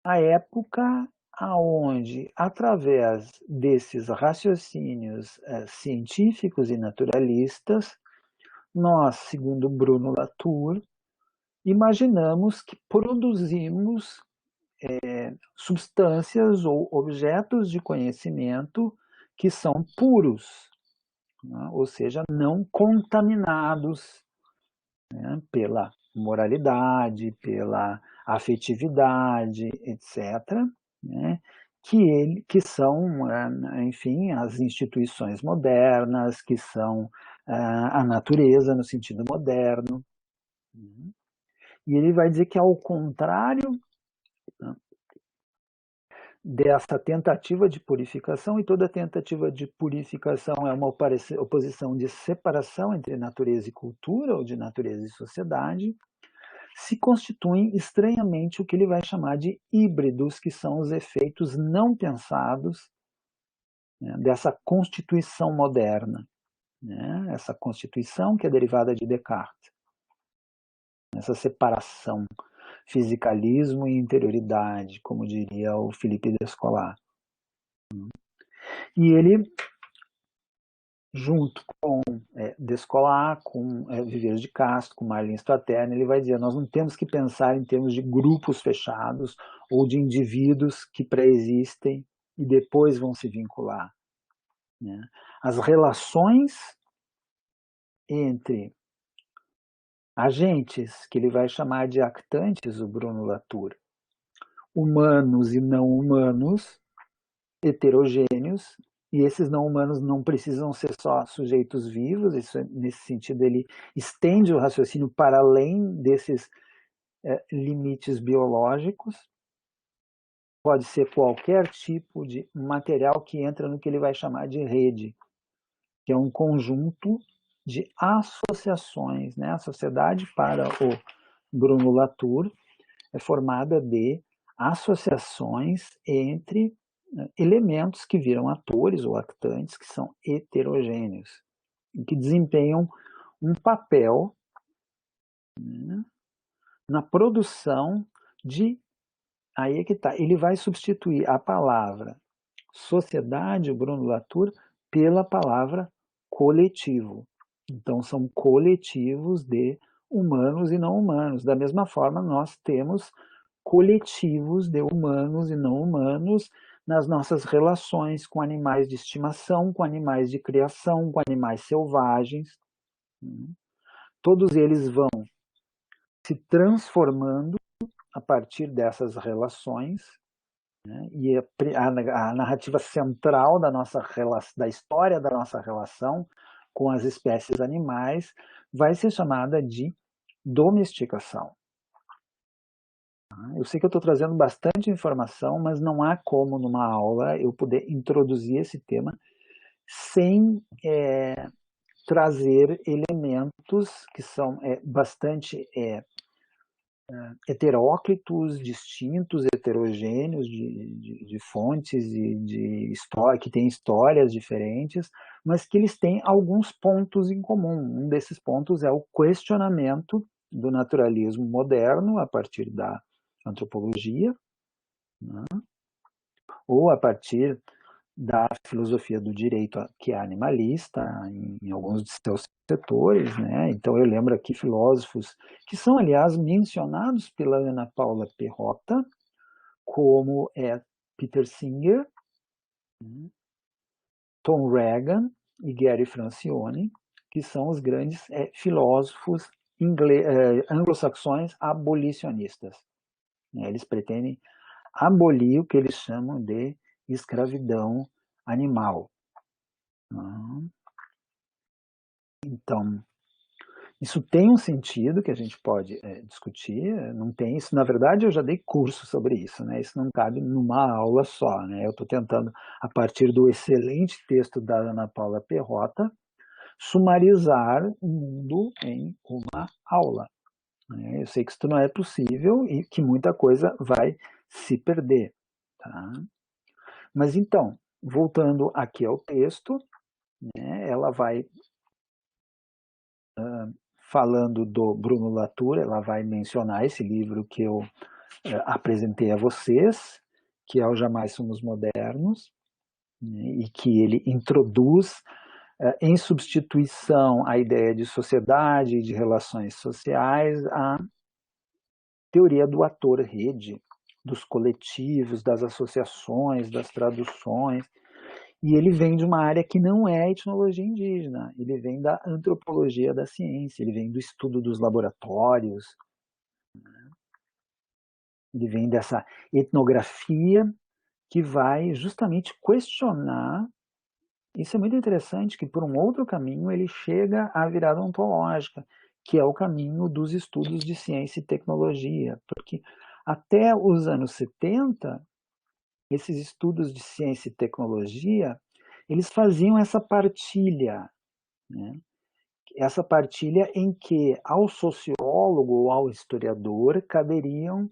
a época aonde, através desses raciocínios científicos e naturalistas, nós, segundo Bruno Latour, imaginamos que produzimos substâncias ou objetos de conhecimento que são puros, né? Ou seja, não contaminados, né, pela moralidade, pela afetividade, etc., né, que são, enfim, as instituições modernas, que são a natureza no sentido moderno. E ele vai dizer que, ao contrário, né, dessa tentativa de purificação, e toda tentativa de purificação é uma oposição de separação entre natureza e cultura, ou de natureza e sociedade, se constituem estranhamente o que ele vai chamar de híbridos, que são os efeitos não pensados, né, dessa constituição moderna, né, essa constituição que é derivada de Descartes, essa separação, fisicalismo e interioridade, como diria o Philippe Descolat. E ele, junto com Descolat, com Viveiro de Castro, com Marlene Straterna, ele vai dizer: nós não temos que pensar em termos de grupos fechados ou de indivíduos que pré-existem e depois vão se vincular, né? As relações entre agentes, que ele vai chamar de actantes, o Bruno Latour, humanos e não humanos, heterogêneos, e esses não humanos não precisam ser só sujeitos vivos, isso, nesse sentido ele estende o raciocínio para além desses limites biológicos, pode ser qualquer tipo de material que entra no que ele vai chamar de rede, que é um conjunto de associações, né? A sociedade, para o Bruno Latour, é formada de associações entre elementos que viram atores ou actantes que são heterogêneos e que desempenham um papel, né, na produção de... Aí é que está. Ele vai substituir a palavra sociedade, o Bruno Latour, pela palavra coletivo. Então, são coletivos de humanos e não humanos. Da mesma forma, nós temos coletivos de humanos e não humanos nas nossas relações com animais de estimação, com animais de criação, com animais selvagens. Todos eles vão se transformando a partir dessas relações, né? E a narrativa central da história da nossa relação com as espécies animais vai ser chamada de domesticação. Eu sei que eu estou trazendo bastante informação, mas não há como, numa aula, eu poder introduzir esse tema sem trazer elementos que são bastante heteróclitos, distintos, heterogêneos, de fontes e de história, que têm histórias diferentes, mas que eles têm alguns pontos em comum. Um desses pontos é o questionamento do naturalismo moderno a partir da antropologia, né? Ou a partir da filosofia do direito, que é animalista em alguns de seus setores, né? Então eu lembro aqui filósofos que são, aliás, mencionados pela Ana Paula Perrotta, como Peter Singer, Tom Regan e Gary Francione, que são os grandes filósofos anglo-saxões abolicionistas. Eles pretendem abolir o que eles chamam de escravidão animal. Então, Isso tem um sentido que a gente pode discutir, não tem isso. Na verdade, eu já dei curso sobre isso, né? Isso não cabe numa aula só, né? Eu estou tentando, a partir do excelente texto da Ana Paula Perrotta, sumarizar o mundo em uma aula. Né? Eu sei que isso não é possível e que muita coisa vai se perder. Tá? Mas então, voltando aqui ao texto, né, ela vai falando do Bruno Latour, ela vai mencionar esse livro que eu apresentei a vocês, que é o Jamais Somos Modernos, né, e que ele introduz em substituição à ideia de sociedade e de relações sociais, a teoria do ator-rede, dos coletivos, das associações, das traduções. E ele vem de uma área que não é a etnologia indígena, ele vem da antropologia da ciência, ele vem do estudo dos laboratórios, ele vem dessa etnografia que vai justamente questionar. Isso é muito interessante, que por um outro caminho ele chega à virada ontológica, que é o caminho dos estudos de ciência e tecnologia, porque até os anos 70, esses estudos de ciência e tecnologia, eles faziam essa partilha, né? Essa partilha em que ao sociólogo ou ao historiador caberia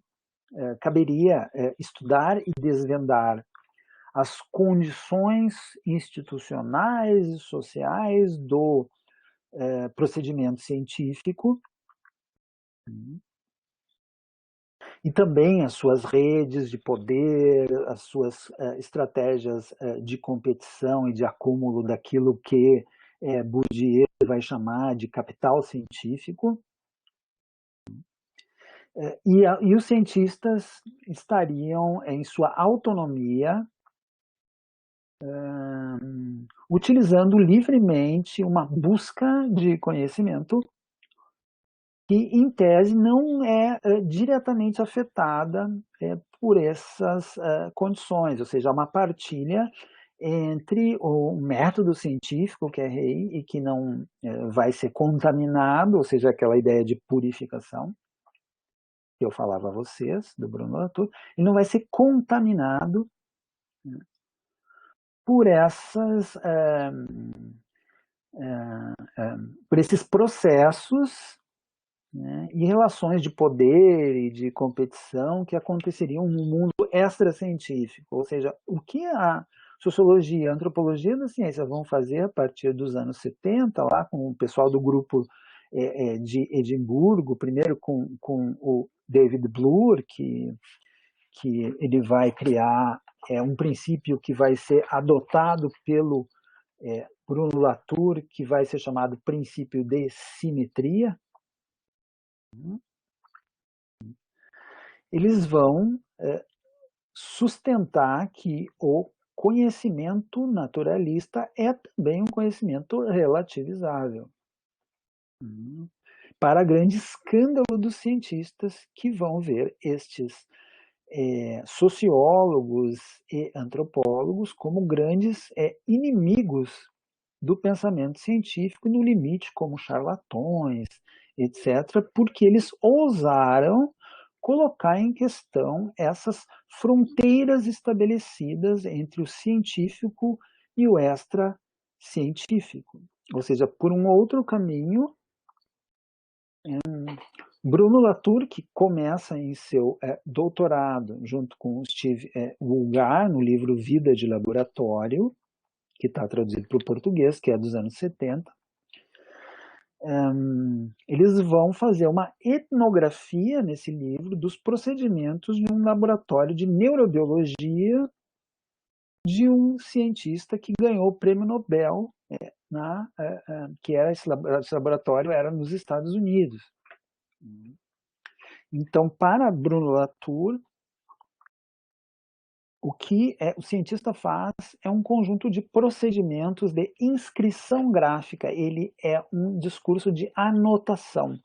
estudar e desvendar as condições institucionais e sociais do procedimento científico e também as suas redes de poder, as suas estratégias de competição e de acúmulo daquilo que Bourdieu vai chamar de capital científico. E os cientistas estariam em sua autonomia utilizando livremente uma busca de conhecimento que, em tese, não é diretamente afetada por essas condições, ou seja, uma partilha entre o método científico, que é rei, e que não vai ser contaminado, ou seja, aquela ideia de purificação, que eu falava a vocês, do Bruno Latour, ele não vai ser contaminado, né, por por esses processos, né, e relações de poder e de competição que aconteceriam no mundo extracientífico. Ou seja, o que a sociologia, a antropologia da ciência vão fazer a partir dos anos 70, lá com o pessoal do grupo de Edimburgo, primeiro com o David Bloor, que ele vai criar um princípio que vai ser adotado pelo Bruno Latour, que vai ser chamado princípio de simetria. Eles vão sustentar que o conhecimento naturalista é também um conhecimento relativizável. Para grande escândalo dos cientistas que vão ver estes sociólogos e antropólogos como grandes inimigos do pensamento científico, no limite como charlatões, etc., porque eles ousaram colocar em questão essas fronteiras estabelecidas entre o científico e o extra-científico. Ou seja, por um outro caminho, Bruno Latour, que começa em seu doutorado junto com Steve Woolgar, no livro Vida de Laboratório, que está traduzido para o português, que é dos anos 70, eles vão fazer uma etnografia nesse livro dos procedimentos de um laboratório de neurobiologia de um cientista que ganhou o prêmio Nobel, que era esse laboratório era nos Estados Unidos. Então, para Bruno Latour, o que o cientista faz é um conjunto de procedimentos de inscrição gráfica. Ele é um discurso de anotação,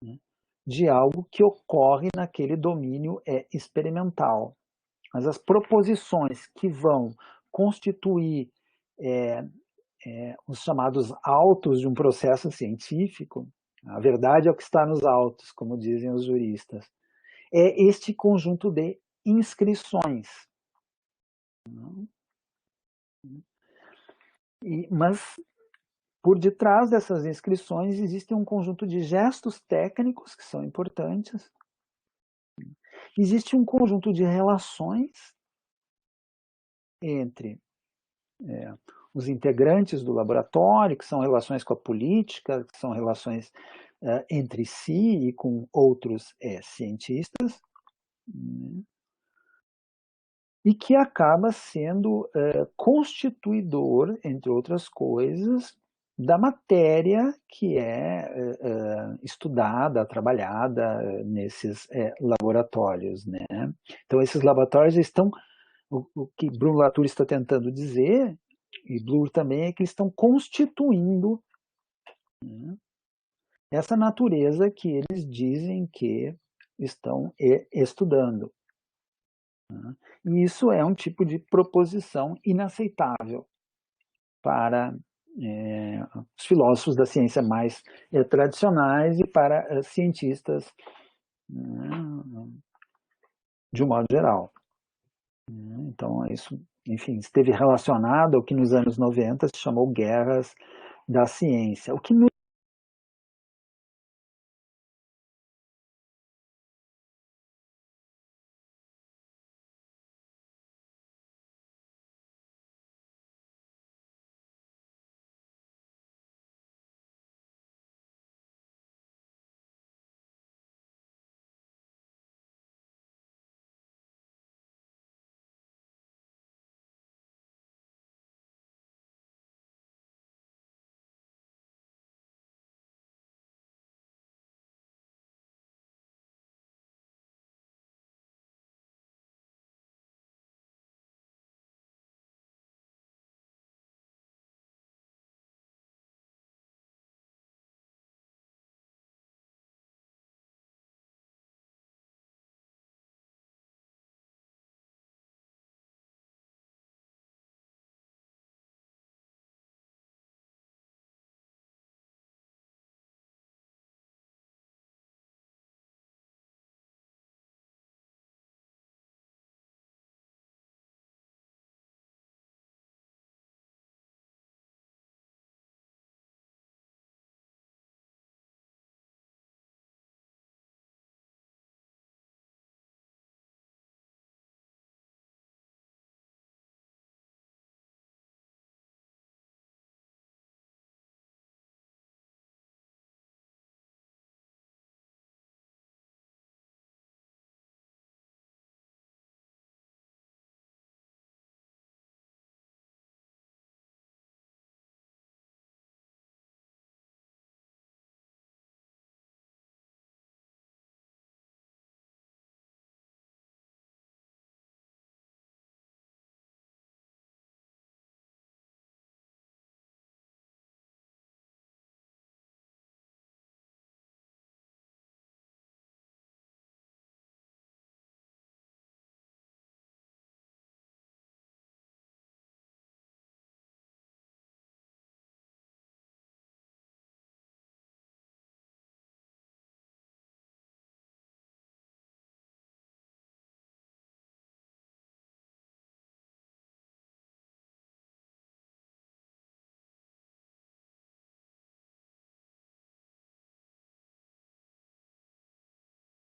né, de algo que ocorre naquele domínio experimental. Mas as proposições que vão constituir os chamados autos de um processo científico, a verdade é o que está nos autos, como dizem os juristas, é este conjunto de inscrições. Mas, por detrás dessas inscrições, existe um conjunto de gestos técnicos que são importantes, existe um conjunto de relações entre os integrantes do laboratório, que são relações com a política, que são relações entre si e com outros cientistas, né? E que acaba sendo constituidor, entre outras coisas, da matéria que é estudada, trabalhada nesses laboratórios, né? Então, esses laboratórios estão, o que Bruno Latour está tentando dizer, e Bloor também, é que eles estão constituindo, né, essa natureza que eles dizem que estão estudando. Né? E isso é um tipo de proposição inaceitável para os filósofos da ciência mais tradicionais e para cientistas, né, de um modo geral. Então, isso, enfim, esteve relacionado ao que nos anos 90 se chamou guerras da ciência. O que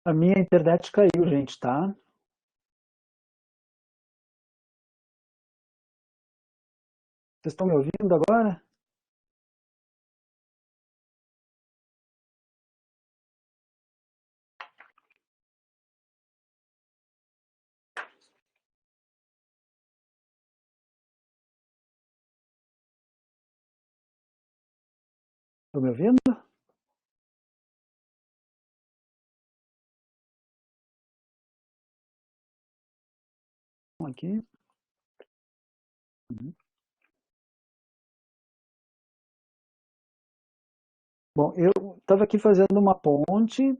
a minha internet caiu, gente, tá? Vocês estão me ouvindo agora? Estão me ouvindo? Aqui. Uhum. Bom, eu estava aqui fazendo uma ponte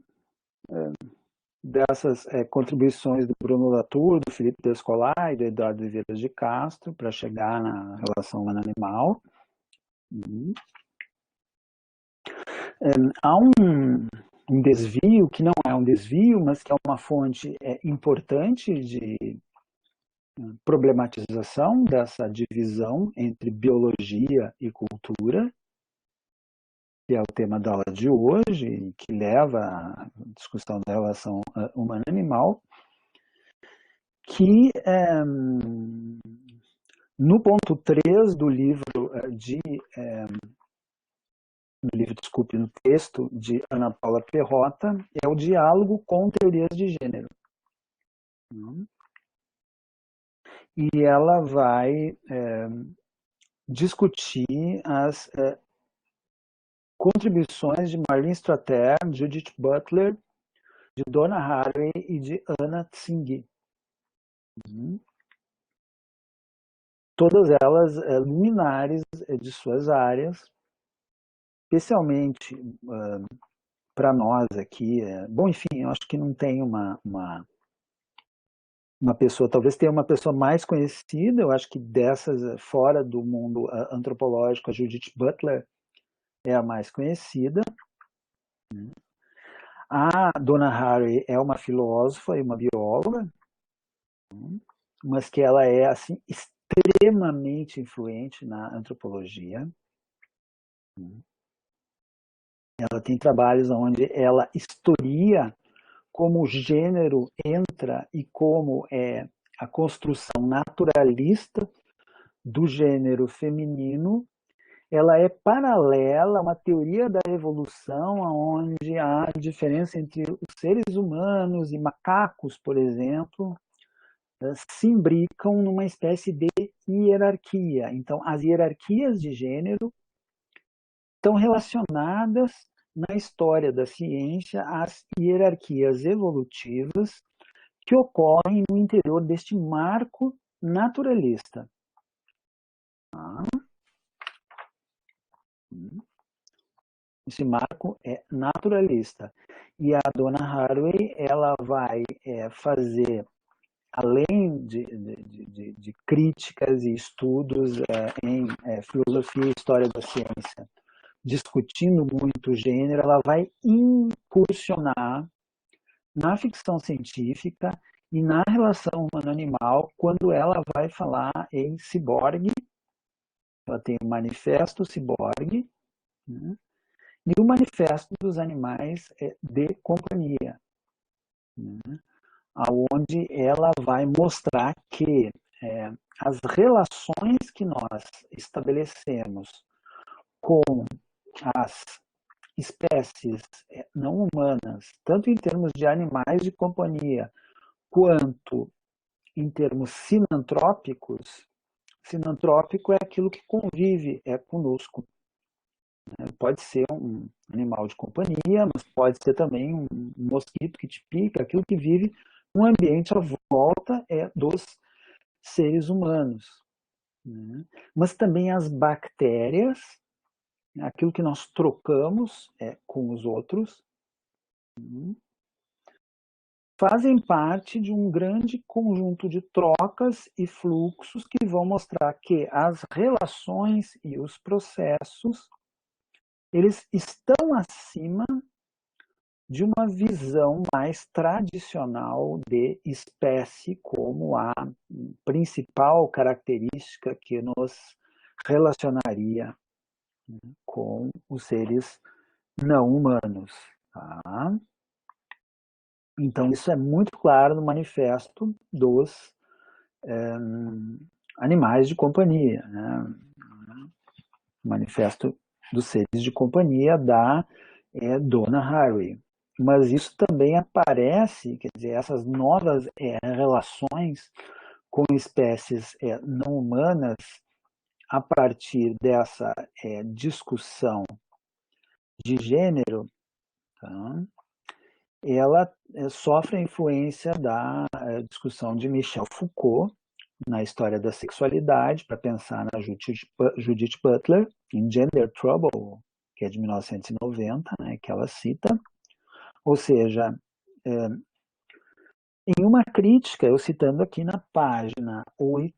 dessas contribuições do Bruno Latour, do Felipe Descolar e do Eduardo Vieira de Castro para chegar na relação humano-animal. Uhum. Há um desvio, que não é um desvio, mas que é uma fonte importante de problematização dessa divisão entre biologia e cultura, que é o tema da aula de hoje, e que leva à discussão da relação humano-animal, que no ponto 3 do livro desculpe, no texto de Ana Paula Perrotta, é o diálogo com teorias de gênero. E ela vai discutir as contribuições de Marlene Strater, Judith Butler, de Donna Haraway e de Anna Tsing. Todas elas luminares de suas áreas, especialmente para nós aqui. Bom, enfim, eu acho que não tem uma pessoa, talvez tenha uma pessoa mais conhecida, eu acho que dessas fora do mundo antropológico, a Judith Butler é a mais conhecida. A Donna Haraway é uma filósofa e uma bióloga, mas que ela é assim extremamente influente na antropologia. Ela tem trabalhos onde ela historia como o gênero entra e como é a construção naturalista do gênero feminino. Ela é paralela a uma teoria da evolução, onde há diferença entre os seres humanos e macacos, por exemplo, se imbricam numa espécie de hierarquia. Então, as hierarquias de gênero estão relacionadas na história da ciência às hierarquias evolutivas que ocorrem no interior deste marco naturalista. Esse marco é naturalista. E a Donna Haraway, ela vai fazer, além de críticas e estudos em filosofia e história da ciência, discutindo muito o gênero, ela vai incursionar na ficção científica e na relação humano-animal quando ela vai falar em ciborgue. Ela tem o Manifesto Ciborgue, né? E o Manifesto dos Animais de Companhia, né? Onde ela vai mostrar que as relações que nós estabelecemos com as espécies não humanas, tanto em termos de animais de companhia, quanto em termos sinantrópicos, sinantrópico é aquilo que convive conosco. Pode ser um animal de companhia, mas pode ser também um mosquito que te pica, aquilo que vive no ambiente à volta dos seres humanos. Mas também as bactérias, aquilo que nós trocamos com os outros, fazem parte de um grande conjunto de trocas e fluxos que vão mostrar que as relações e os processos, eles estão acima de uma visão mais tradicional de espécie como a principal característica que nos relacionaria com os seres não humanos. Tá? Então, isso é muito claro no manifesto dos animais de companhia, né? Manifesto dos seres de companhia da Donna Haraway. Mas isso também aparece, quer dizer, essas novas relações com espécies não humanas, a partir dessa discussão de gênero, tá? Ela sofre a influência da discussão de Michel Foucault na história da sexualidade, para pensar na Judith Butler, em Gender Trouble, que é de 1990, né, que ela cita. Ou seja, em uma crítica, eu citando aqui na página 8,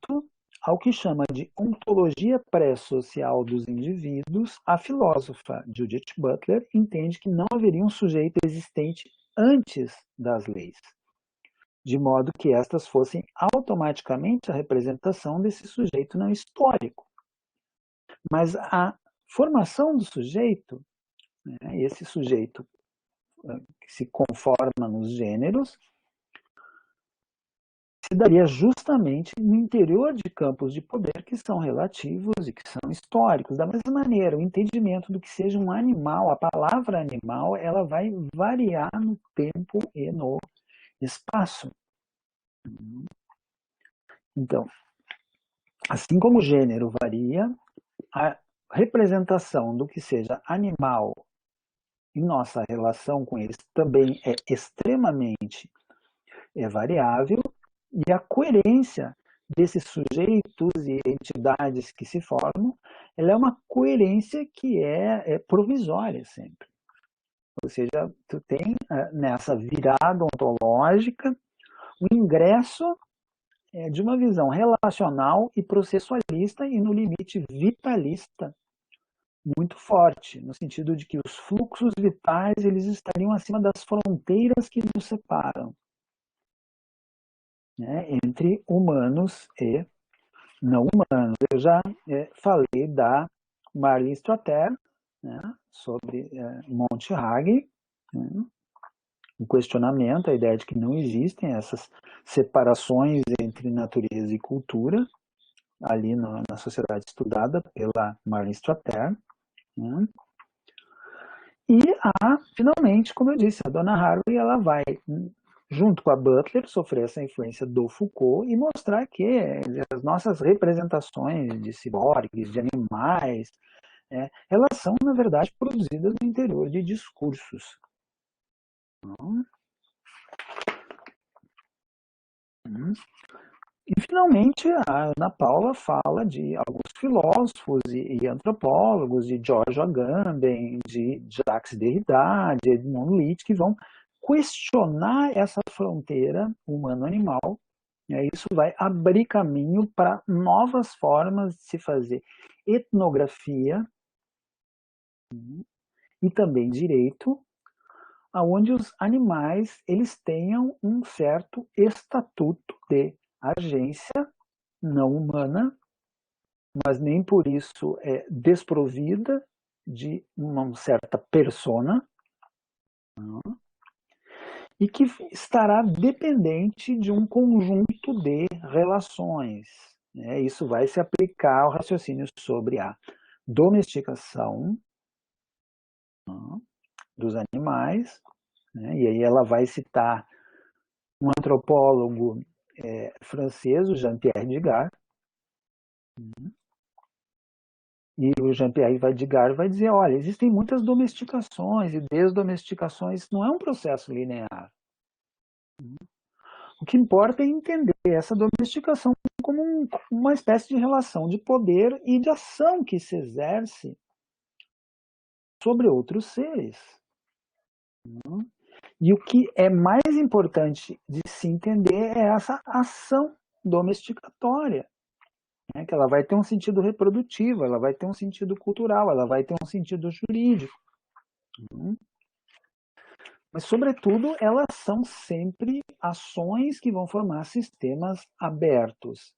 ao que chama de ontologia pré-social dos indivíduos, a filósofa Judith Butler entende que não haveria um sujeito existente antes das leis, de modo que estas fossem automaticamente a representação desse sujeito não histórico. Mas a formação do sujeito, né, esse sujeito que se conforma nos gêneros, se daria justamente no interior de campos de poder que são relativos e que são históricos. Da mesma maneira, o entendimento do que seja um animal, a palavra animal, ela vai variar no tempo e no espaço. Então, assim como o gênero varia, a representação do que seja animal em nossa relação com eles também é extremamente variável, e a coerência desses sujeitos e entidades que se formam, ela é uma coerência que é provisória sempre. Ou seja, tu tem nessa virada ontológica o ingresso de uma visão relacional e processualista e, no limite, vitalista muito forte, no sentido de que os fluxos vitais eles estariam acima das fronteiras que nos separam, né, entre humanos e não humanos. Eu já falei da Marlene Strater, né, sobre Monty Hagg, né, o questionamento, a ideia de que não existem essas separações entre natureza e cultura, ali na sociedade estudada pela Marlene Strater. Né? E finalmente, como eu disse, a Donna Haraway ela vai, junto com a Butler, sofrer essa influência do Foucault e mostrar que as nossas representações de ciborgues, de animais, elas são, na verdade, produzidas no interior de discursos. E, finalmente, a Ana Paula fala de alguns filósofos e antropólogos, de George Agamben, de Jacques Derrida, de Edmond Leach, que vão questionar essa fronteira humano-animal. Isso vai abrir caminho para novas formas de se fazer etnografia e também direito, onde os animais eles tenham um certo estatuto de agência não humana, mas nem por isso é desprovida de uma certa persona, e que estará dependente de um conjunto de relações. Isso vai se aplicar ao raciocínio sobre a domesticação dos animais, e aí ela vai citar um antropólogo francês, o Jean-Pierre Digard, e o Jean-Pierre Digard vai dizer, olha, existem muitas domesticações e desdomesticações, não é um processo linear. O que importa é entender essa domesticação como uma espécie de relação de poder e de ação que se exerce sobre outros seres. E o que é mais importante de se entender é essa ação domesticatória, que ela vai ter um sentido reprodutivo, ela vai ter um sentido cultural, ela vai ter um sentido jurídico. Mas, sobretudo, elas são sempre ações que vão formar sistemas abertos.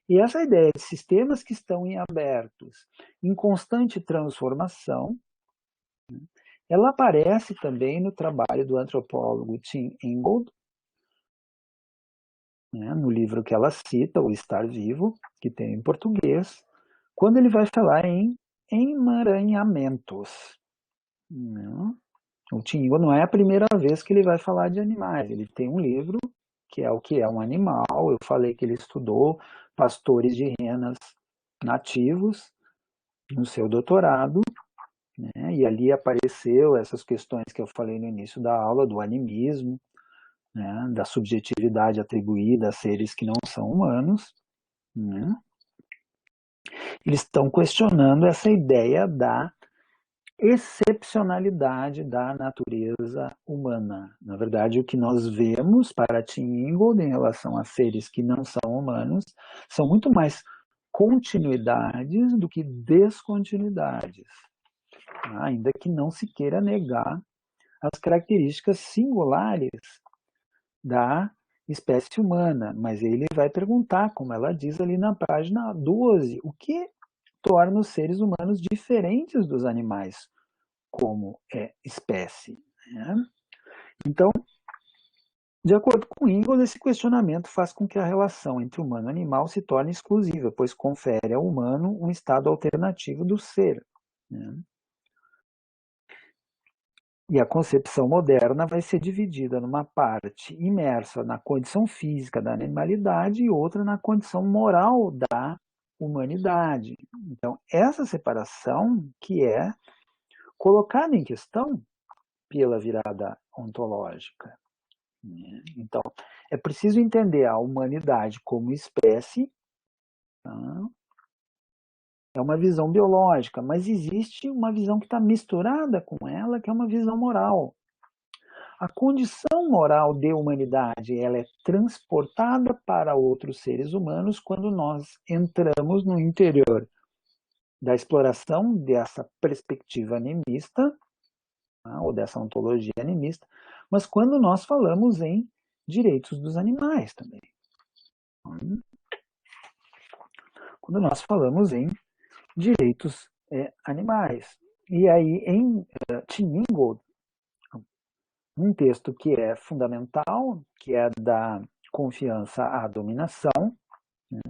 E essa ideia de sistemas que estão em abertos, em constante transformação, ela aparece também no trabalho do antropólogo Tim Ingold, no livro que ela cita, O Estar Vivo, que tem em português, quando ele vai falar em emaranhamentos. O Tim Ingold não é a primeira vez que ele vai falar de animais. Ele tem um livro que é O que é um Animal. Eu falei que ele estudou pastores de renas nativos no seu doutorado, e ali apareceu essas questões que eu falei no início da aula, do animismo, da subjetividade atribuída a seres que não são humanos. Eles estão questionando essa ideia da excepcionalidade da natureza humana. Na verdade, o que nós vemos para Tim Ingold em relação a seres que não são humanos são muito mais continuidades do que descontinuidades, ainda que não se queira negar as características singulares da espécie humana, mas ele vai perguntar, como ela diz ali na página 12, o que torna os seres humanos diferentes dos animais como espécie. Né? Então, de acordo com Ingold, esse questionamento faz com que a relação entre humano e animal se torne exclusiva, pois confere ao humano um estado alternativo do ser. Né? E a concepção moderna vai ser dividida numa parte imersa na condição física da animalidade e outra na condição moral da humanidade. Então, essa separação que é colocada em questão pela virada ontológica. Então, é preciso entender a humanidade como espécie, tá? É uma visão biológica, mas existe uma visão que está misturada com ela, que é uma visão moral. A condição moral de humanidade, ela é transportada para outros seres humanos quando nós entramos no interior da exploração dessa perspectiva animista, ou dessa ontologia animista, mas quando nós falamos em direitos dos animais também. Quando nós falamos em direitos animais. E aí, em Tim Ingold, um texto que é fundamental, que é da confiança à dominação, né?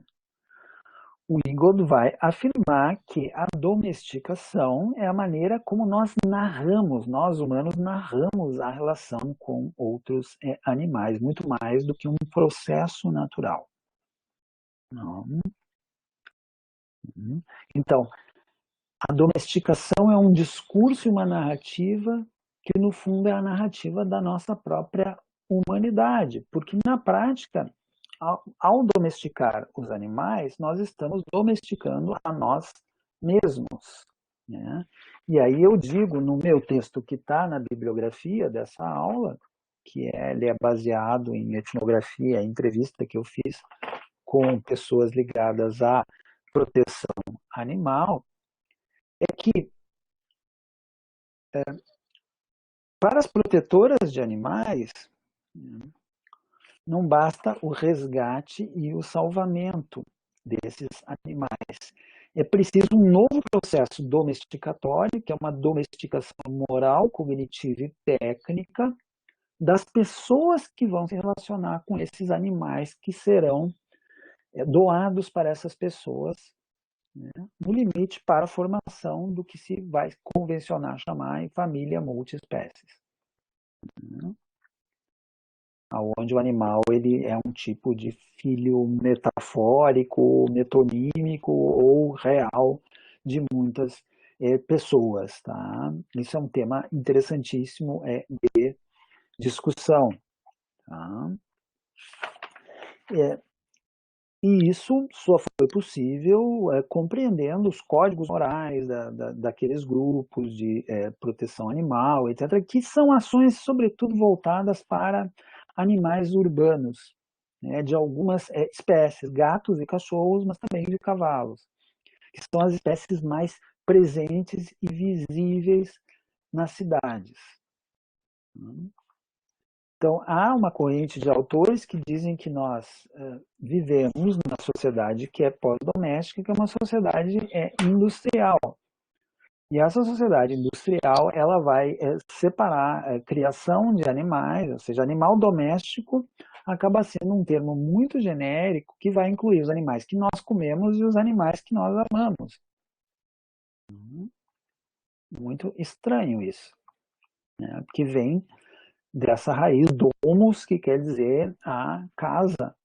O Ingold vai afirmar que a domesticação é a maneira como nós narramos, nós humanos narramos a relação com outros animais, muito mais do que um processo natural. Não. Então, a domesticação é um discurso e uma narrativa que, no fundo, é a narrativa da nossa própria humanidade, porque, na prática, ao domesticar os animais, nós estamos domesticando a nós mesmos. Né? E aí eu digo, no meu texto que está na bibliografia dessa aula, que ele é baseado em etnografia, entrevista que eu fiz com pessoas ligadas à proteção animal, é que para as protetoras de animais, não basta o resgate e o salvamento desses animais. É preciso um novo processo domesticatório, que é uma domesticação moral, cognitiva e técnica das pessoas que vão se relacionar com esses animais que serão doados para essas pessoas, né, no limite para a formação do que se vai convencionar chamar em família multiespécies. Né? Onde o animal ele é um tipo de filho metafórico, metonímico ou real de muitas pessoas. Tá? Isso é um tema interessantíssimo de discussão. Tá? E isso só foi possível compreendendo os códigos morais daqueles grupos de proteção animal, etc., que são ações, sobretudo, voltadas para animais urbanos, né, de algumas espécies, gatos e cachorros, mas também de cavalos, que são as espécies mais presentes e visíveis nas cidades. Então, há uma corrente de autores que dizem que nós vivemos numa sociedade que é pós-doméstica, que é uma sociedade industrial. E essa sociedade industrial, ela vai separar a criação de animais, ou seja, animal doméstico acaba sendo um termo muito genérico que vai incluir os animais que nós comemos e os animais que nós amamos. Muito estranho isso, né? Porque vem dessa raiz domus, que quer dizer a casa,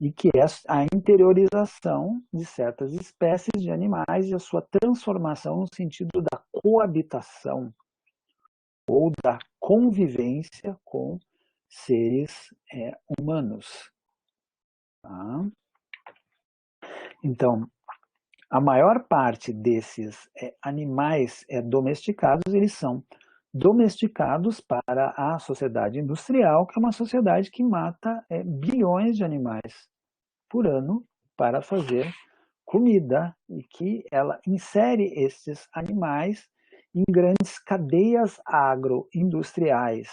e que é a interiorização de certas espécies de animais e a sua transformação no sentido da coabitação ou da convivência com seres humanos. Tá? Então, a maior parte desses animais domesticados, eles são domesticados para a sociedade industrial, que é uma sociedade que mata bilhões de animais por ano para fazer comida, e que ela insere esses animais em grandes cadeias agroindustriais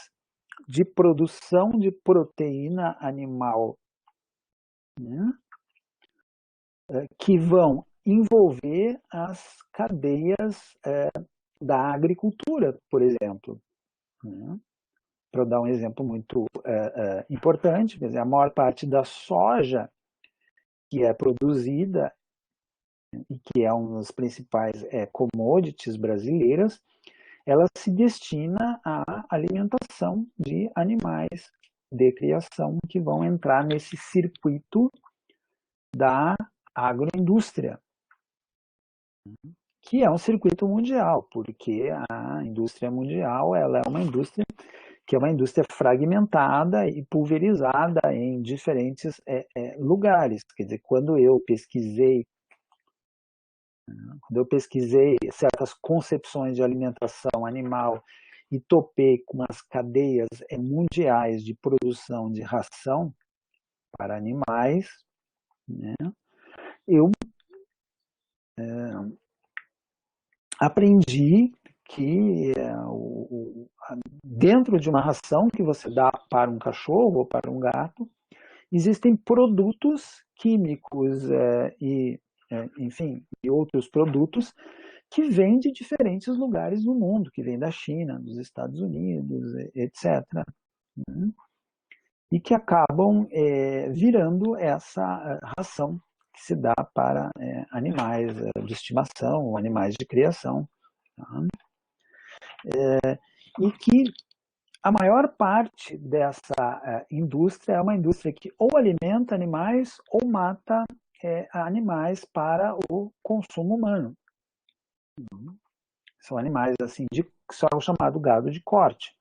de produção de proteína animal, né, que vão envolver as cadeias da agricultura, por exemplo. Né? Para dar um exemplo muito importante, quer dizer, a maior parte da soja que é produzida e que é uma das principais commodities brasileiras, ela se destina à alimentação de animais de criação que vão entrar nesse circuito da agroindústria, que é um circuito mundial, porque a indústria mundial ela é uma indústria que é uma indústria fragmentada e pulverizada em diferentes lugares. Quer dizer, quando eu pesquisei certas concepções de alimentação animal e topei com as cadeias mundiais de produção de ração para animais, né, eu aprendi que dentro de uma ração que você dá para um cachorro ou para um gato, existem produtos químicos enfim, e outros produtos que vêm de diferentes lugares do mundo, que vêm da China, dos Estados Unidos, etc. E que acabam virando essa ração que se dá para animais de estimação, animais de criação. Tá? E que a maior parte dessa indústria é uma indústria que ou alimenta animais ou mata animais para o consumo humano. São animais assim que são o chamado gado de corte.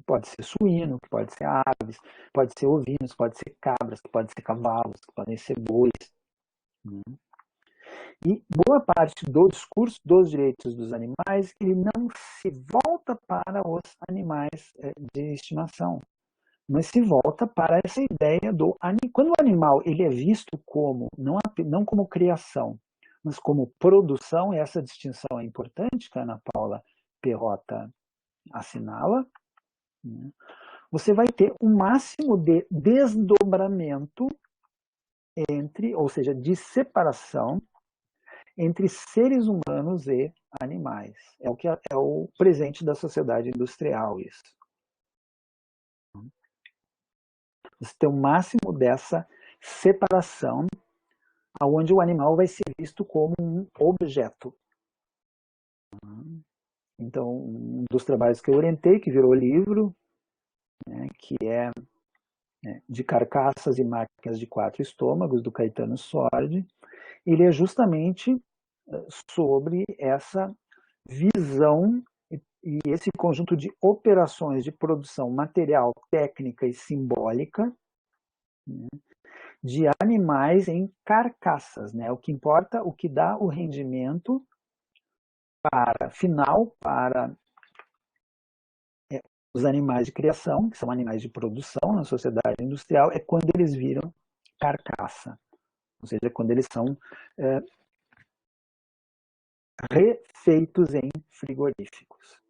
Pode ser suíno, que pode ser aves, pode ser ovinos, pode ser cabras, pode ser cavalos, podem ser bois. E boa parte do discurso dos direitos dos animais, ele não se volta para os animais de estimação, mas se volta para essa ideia do quando o animal ele é visto como não como criação, mas como produção, e essa distinção é importante que a Ana Paula Perrotta assinala, né? Você vai ter um máximo de desdobramento ou seja, de separação entre seres humanos e animais. É o que é o presente da sociedade industrial, isso. Você tem o máximo dessa separação, onde o animal vai ser visto como um objeto. Então, um dos trabalhos que eu orientei, que virou livro, né, que é de Carcaças e Máquinas de Quatro Estômagos, do Caetano Sordi, ele é justamente sobre essa visão e esse conjunto de operações de produção material, técnica e simbólica, né, de animais em carcaças, né? O que importa, o que dá o rendimento final para os animais de criação, que são animais de produção na sociedade industrial, é quando eles viram carcaça, ou seja, quando eles são refeitos em frigoríficos.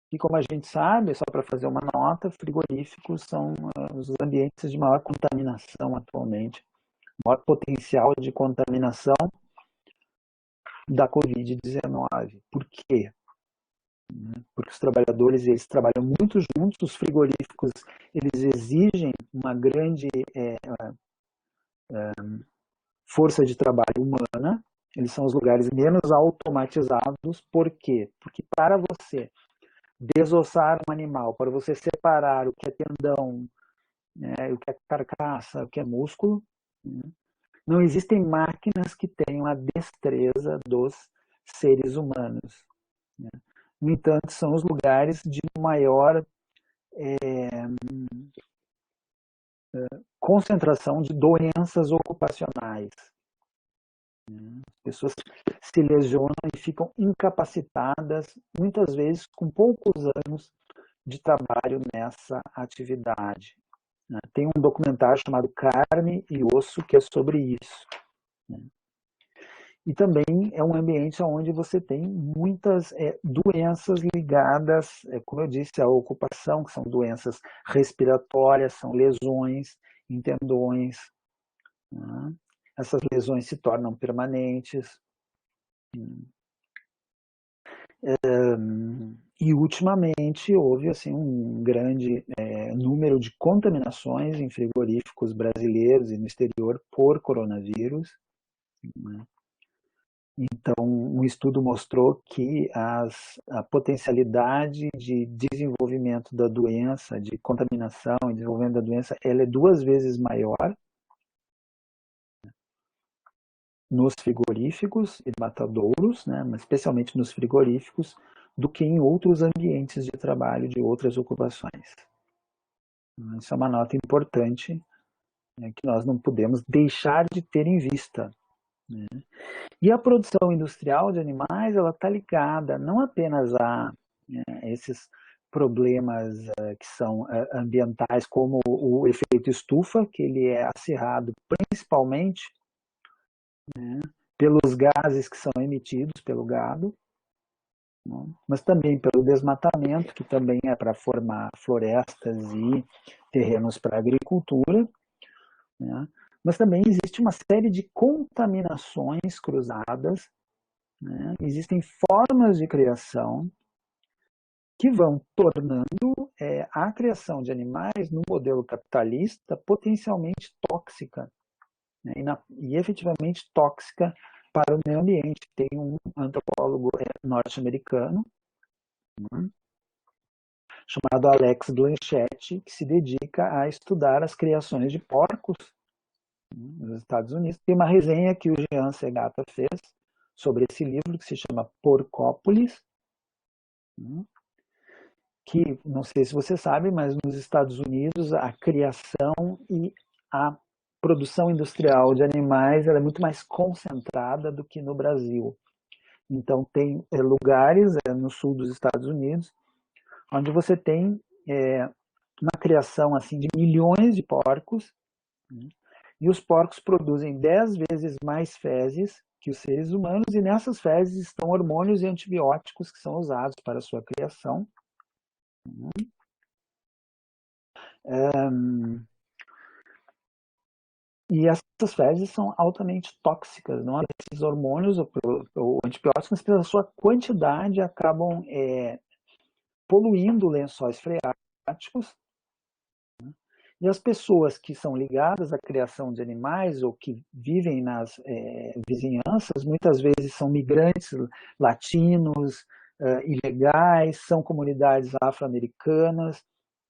E como a gente sabe, só para fazer uma nota, frigoríficos são os ambientes de maior contaminação atualmente, maior potencial de contaminação da Covid-19. Por quê? Porque os trabalhadores eles trabalham muito juntos, os frigoríficos eles exigem uma grande força de trabalho humana, eles são os lugares menos automatizados. Por quê? Porque para você desossar um animal, para você separar o que é tendão, o que é carcaça, o que é músculo, não existem máquinas que tenham a destreza dos seres humanos. No entanto, são os lugares de maior concentração de doenças ocupacionais. As pessoas se lesionam e ficam incapacitadas, muitas vezes com poucos anos de trabalho nessa atividade. Tem um documentário chamado Carne e Osso que é sobre isso. E também é um ambiente onde você tem muitas doenças ligadas, como eu disse, à ocupação, que são doenças respiratórias, são lesões em tendões. Né? Essas lesões se tornam permanentes. E ultimamente houve assim, um grande número de contaminações em frigoríficos brasileiros e no exterior por coronavírus. Né? Então, um estudo mostrou que a potencialidade de desenvolvimento da doença, de contaminação e desenvolvimento da doença, ela é 2 vezes maior nos frigoríficos e matadouros, né, mas especialmente nos frigoríficos, do que em outros ambientes de trabalho de outras ocupações. Isso é uma nota importante, né, que nós não podemos deixar de ter em vista. Né? E a produção industrial de animais, ela está ligada não apenas a esses problemas que são ambientais, como o efeito estufa, que ele é acirrado principalmente pelos gases que são emitidos pelo gado, mas também pelo desmatamento, que também é para formar florestas e terrenos para agricultura, né? Mas também existe uma série de contaminações cruzadas, né? Existem formas de criação que vão tornando a criação de animais no modelo capitalista potencialmente tóxica, né? E efetivamente tóxica para o meio ambiente. Tem um antropólogo norte-americano, né, chamado Alex Blanchett, que se dedica a estudar as criações de porcos nos Estados Unidos. Tem uma resenha que o Jean Segata fez sobre esse livro, que se chama Porcópolis, que, não sei se você sabe, mas nos Estados Unidos a criação e a produção industrial de animais ela é muito mais concentrada do que no Brasil. Então tem lugares no sul dos Estados Unidos onde você tem uma criação assim de milhões de porcos, né? E os porcos produzem 10 vezes mais fezes que os seres humanos, e nessas fezes estão hormônios e antibióticos que são usados para a sua criação. E essas fezes são altamente tóxicas, não apenas esses hormônios ou antibióticos, mas pela sua quantidade acabam poluindo lençóis freáticos. E as pessoas que são ligadas à criação de animais ou que vivem nas vizinhanças, muitas vezes são migrantes latinos, ilegais, são comunidades afro-americanas,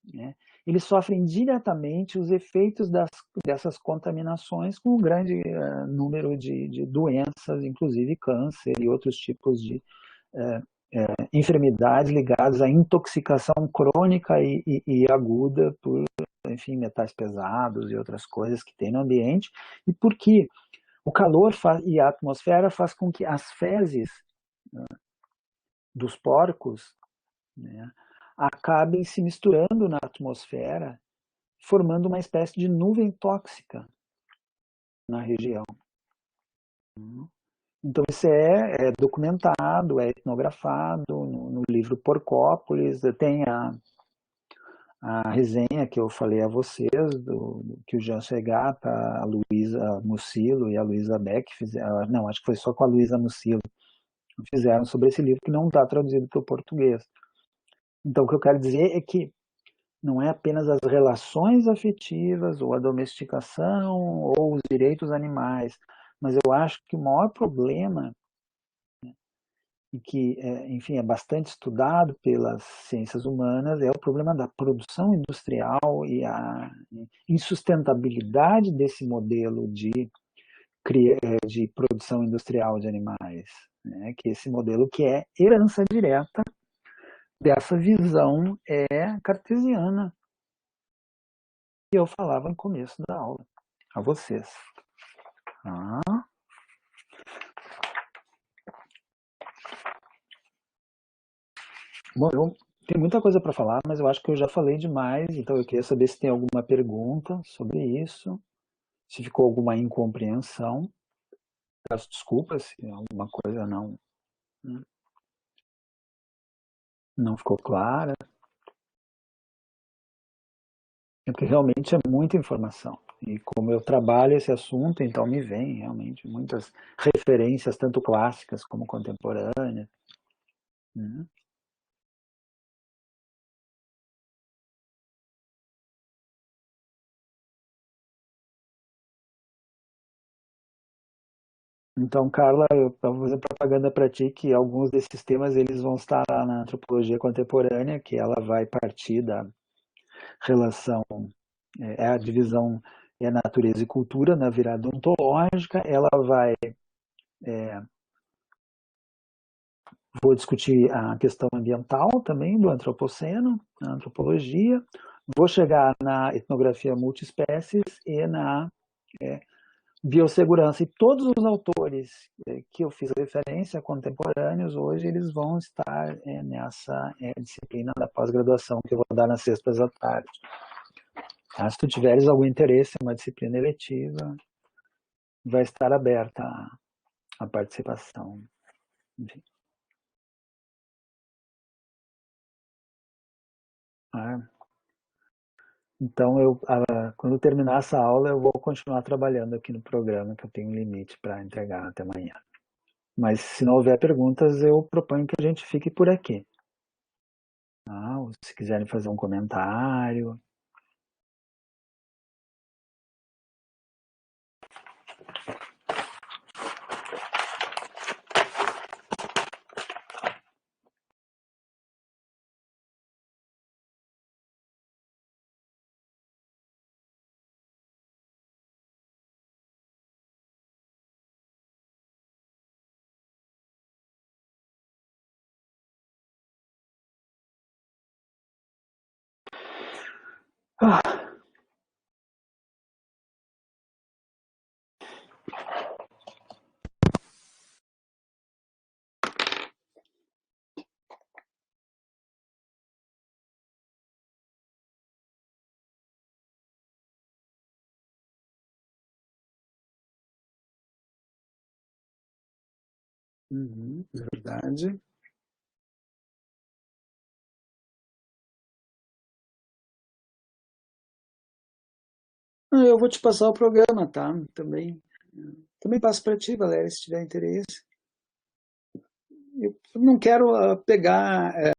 né? Eles sofrem diretamente os efeitos dessas contaminações com um grande número de doenças, inclusive câncer e outros tipos de enfermidades ligadas à intoxicação crônica e aguda por, enfim, metais pesados e outras coisas que tem no ambiente, e porque o calor e a atmosfera faz com que as fezes dos porcos, né, acabem se misturando na atmosfera, formando uma espécie de nuvem tóxica na região. Então isso é documentado, é etnografado no livro Porcópolis. Tem a resenha que eu falei a vocês, que o Jean Segata, a Luísa Mucilo e a Luísa Beck fizeram, não, acho que foi só com a Luísa Mucilo, fizeram sobre esse livro que não está traduzido para o português. Então o que eu quero dizer é que não é apenas as relações afetivas ou a domesticação ou os direitos animais, mas eu acho que o maior problema, e que, enfim, é bastante estudado pelas ciências humanas, é o problema da produção industrial e a insustentabilidade desse modelo de produção industrial de animais, né? Que esse modelo que é herança direta dessa visão cartesiana eu falava no começo da aula a vocês. Ah. Bom, eu tenho muita coisa para falar, mas eu acho que eu já falei demais, então eu queria saber se tem alguma pergunta sobre isso, se ficou alguma incompreensão. Peço desculpas se alguma coisa não ficou clara. É porque realmente é muita informação. E como eu trabalho esse assunto, então me vem realmente muitas referências, tanto clássicas como contemporâneas. Né? Então, Carla, eu estava fazendo propaganda para ti que alguns desses temas eles vão estar lá na antropologia contemporânea, que ela vai partir da relação, é a divisão é natureza e cultura na virada ontológica, ela vai, vou discutir a questão ambiental também do antropoceno, na antropologia, vou chegar na etnografia multiespécies e na biossegurança. E todos os autores que eu fiz referência contemporâneos hoje, eles vão estar nessa disciplina da pós-graduação que eu vou dar nas sextas à tarde. Tá? Se tu tiveres algum interesse em uma disciplina eletiva, vai estar aberta a participação. Enfim. Então, quando eu terminar essa aula, eu vou continuar trabalhando aqui no programa, que eu tenho um limite para entregar até amanhã. Mas se não houver perguntas, eu proponho que a gente fique por aqui. Ah, se quiserem fazer um comentário. Ah, verdade. Eu vou te passar o programa, tá? Também passo para ti, Valéria, se tiver interesse. Eu não quero pegar